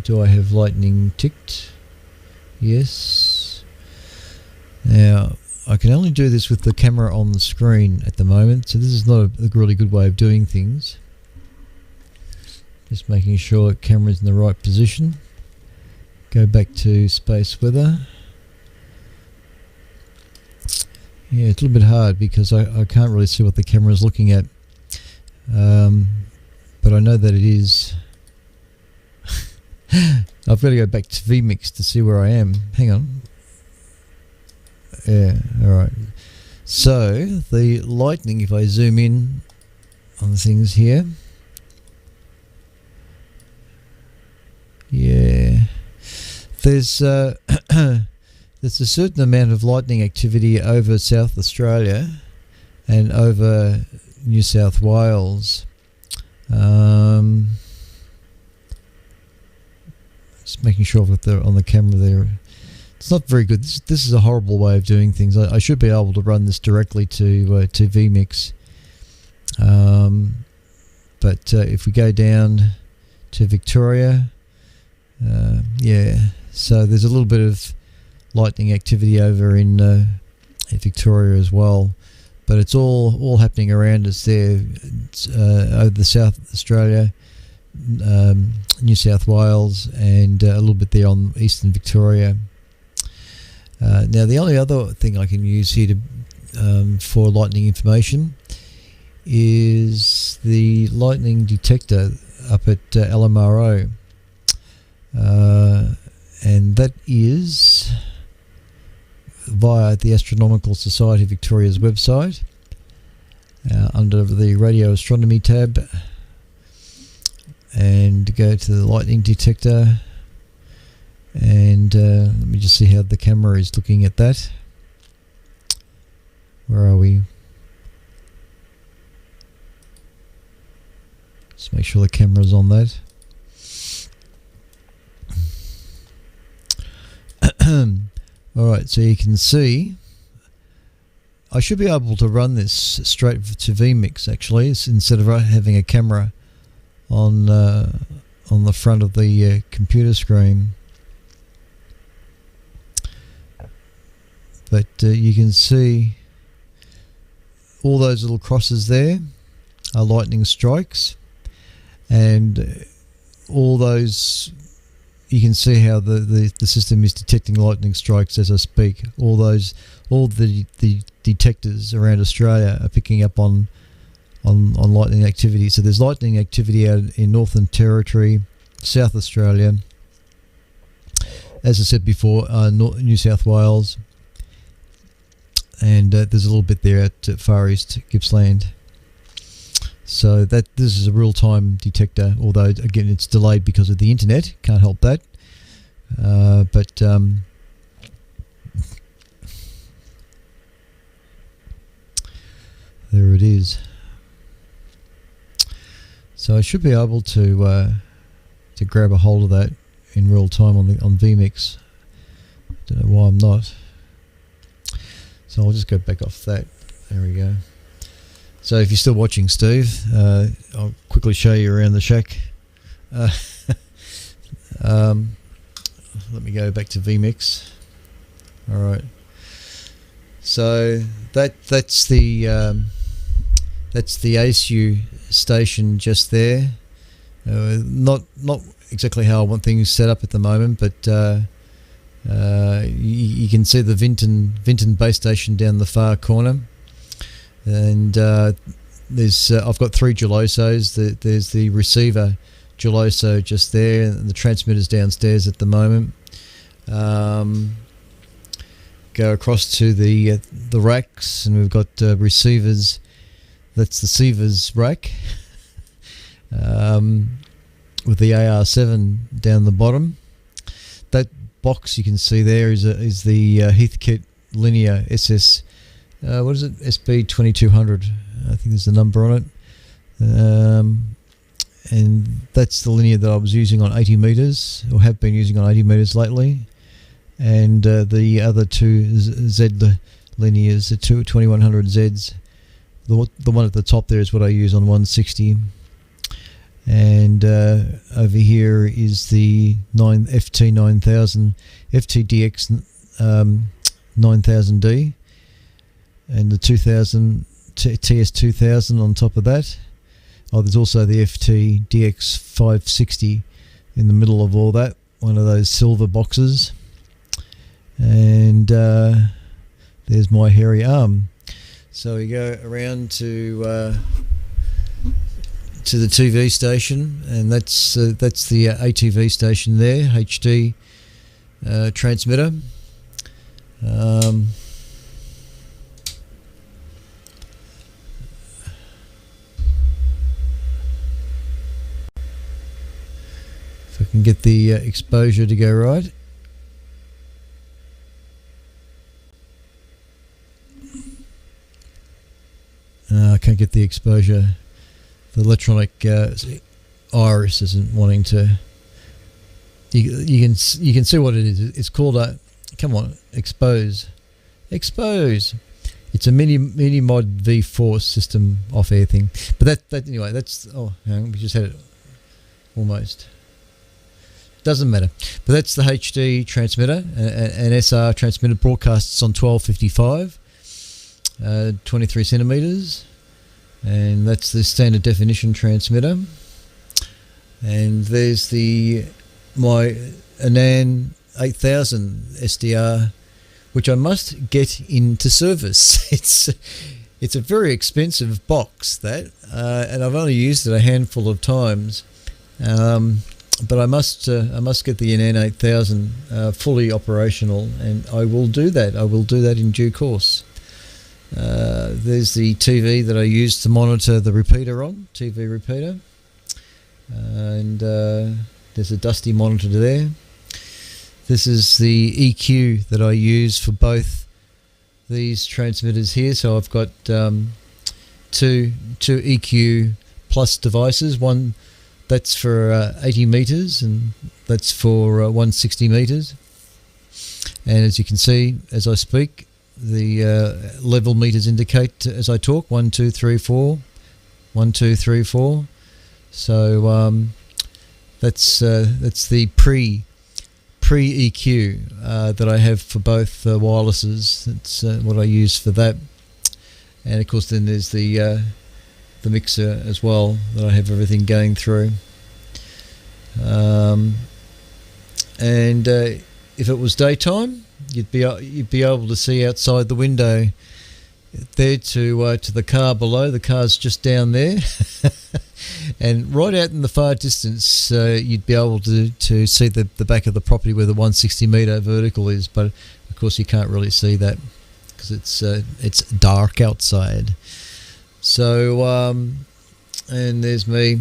do I have lightning ticked? Yes. Now I can only do this with the camera on the screen at the moment, so this is not a really good way of doing things. Just making sure the camera's in the right position. Go back to space weather. Yeah, it's a little bit hard because I can't really see what the camera's looking at. But I know that it is. I've got to go back to vMix to see where I am. Hang on. Yeah, alright. So, the lightning, if I zoom in on the things here. Yeah. There's a certain amount of lightning activity over South Australia and over New South Wales. Just making sure that they're on the camera there. It's not very good. This is a horrible way of doing things. I should be able to run this directly to vMix. But if we go down to Victoria, yeah, so there's a little bit of lightning activity over in Victoria as well. But it's all happening around us there. It's, over the South Australia, New South Wales, and a little bit there on eastern Victoria. Now the only other thing I can use here to for lightning information is the lightning detector up at LMRO, and that is via the Astronomical Society of Victoria's website under the radio astronomy tab, and go to the lightning detector, and let me just see how the camera is looking at that. Where are we? Just make sure the camera's on that. Alright, so you can see I should be able to run this straight to vMix actually, instead of having a camera on the front of the computer screen. But you can see all those little crosses there are lightning strikes, and all those, you can see how the system is detecting lightning strikes as I speak. All the detectors around Australia are picking up on lightning activity. So there's lightning activity out in Northern Territory, South Australia, as I said before, New South Wales, and there's a little bit there at Far East Gippsland. So this is a real-time detector, although again it's delayed because of the internet. Can't help that. But there it is. So I should be able to grab a hold of that in real time on vMix. Don't know why I'm not. So I'll just go back off that. There we go. So if you're still watching, Steve, I'll quickly show you around the shack. Let me go back to vMix. All right. So that's the ASU station just there. Not exactly how I want things set up at the moment, but you can see the Vinton base station down the far corner. And there's I've got 3 Gelosos. There's the receiver Geloso just there, and the transmitter's downstairs at the moment. Go across to the racks, and we've got receivers. That's the Sievers rack with the AR7 down the bottom. That box you can see there is the Heathkit Linear SS. What is it? SB 2200. I think there's a number on it. And that's the linear that I was using on 80 meters, or have been using on 80 meters lately. And the other two Z linears, the 2100 Zs. The one at the top there is what I use on 160. And over here is the FT9000, FTDX 9000D. And the 2000 TS2000 on top of that. Oh, there's also the FT-DX 560 in the middle of all that, one of those silver boxes. And there's my hairy arm. So we go around to the TV station, and that's the ATV station there, HD transmitter. If I can get the exposure to go right. I can't get the exposure. The electronic iris isn't wanting to. You can see what it is. It's called a. Come on, expose. It's a mini mod V4 system off-air thing. But that anyway. That's hang on, we just had it almost. Doesn't matter. But that's the HD transmitter, an SR transmitter, broadcasts on 1255, 23 centimeters, and that's the standard definition transmitter. And there's my Anan 8000 SDR, which I must get into service. It's a very expensive box, that, and I've only used it a handful of times. but I must get the NN8000 fully operational, and I will do that. I will do that in due course. There's the TV that I use to monitor the repeater on, TV repeater, and there's a dusty monitor there. This is the EQ that I use for both these transmitters here. So I've got two EQ plus devices. One that's for 80 meters, and that's for 160 meters. And as you can see, as I speak, the level meters indicate as I talk 1 2 3 4, 1 2 3 4. So that's the pre EQ that I have for both wirelesses. That's what I use for that. And of course, then there's the mixer as well that I have everything going through. And if it was daytime, you'd be able to see outside the window there to the car below. The car's just down there, and right out in the far distance, you'd be able to see the back of the property where the 160 meter vertical is. But of course, you can't really see that because it's dark outside. So and there's me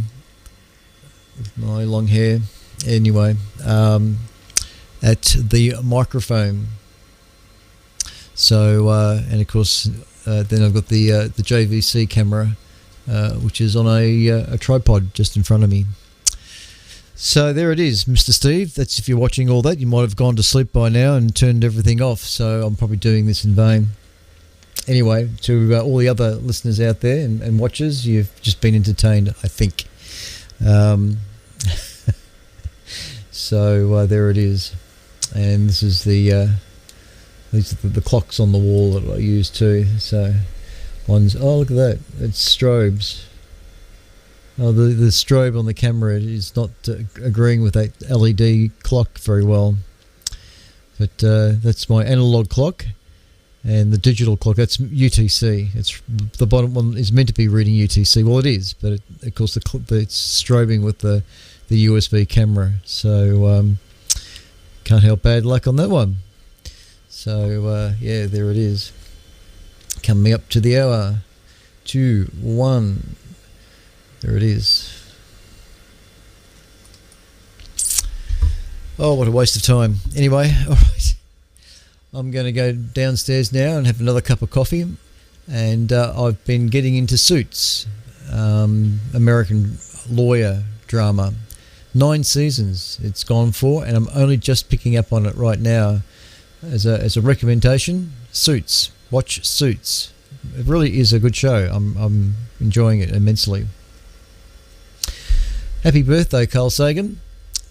with my long hair. Anyway, at the microphone. So and of course, then I've got the JVC camera, which is on a tripod just in front of me. So there it is, Mr. Steve. That's if you're watching all that. You might have gone to sleep by now and turned everything off. So I'm probably doing this in vain. Anyway, to all the other listeners out there and watchers, you've just been entertained, I think. So there it is, and this is these are the clocks on the wall that I use too. So one's, oh look at that, it's strobes. Oh, the strobe on the camera is not agreeing with that LED clock very well. But that's my analog clock, and the digital clock, that's UTC. It's the bottom one is meant to be reading UTC. Well, it is, but of course it's strobing with the USB camera. So can't help bad luck on that one. So yeah, there it is. Coming up to the hour. 2, 1. There it is. Oh, what a waste of time. Anyway, all right. I'm going to go downstairs now and have another cup of coffee. And I've been getting into Suits, American lawyer drama. 9 seasons it's gone for, and I'm only just picking up on it right now. As a recommendation, Suits. Watch Suits. It really is a good show. I'm enjoying it immensely. Happy birthday, Carl Sagan.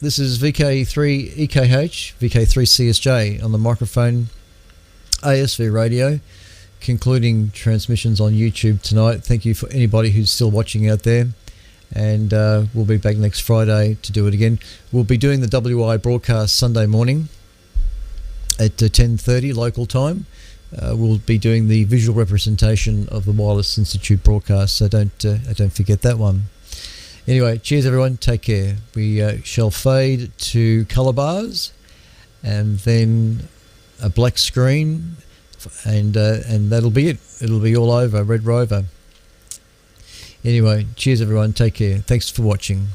This is VK3EKH, VK3CSJ on the microphone, ASV Radio, concluding transmissions on YouTube tonight. Thank you for anybody who's still watching out there. And we'll be back next Friday to do it again. We'll be doing the WI broadcast Sunday morning at 10:30 local time. We'll be doing the visual representation of the Wireless Institute broadcast, so don't forget that one. Anyway, cheers everyone, take care. We shall fade to colour bars, and then a black screen, and that'll be it. It'll be all over, Red Rover. Anyway, cheers everyone, take care. Thanks for watching.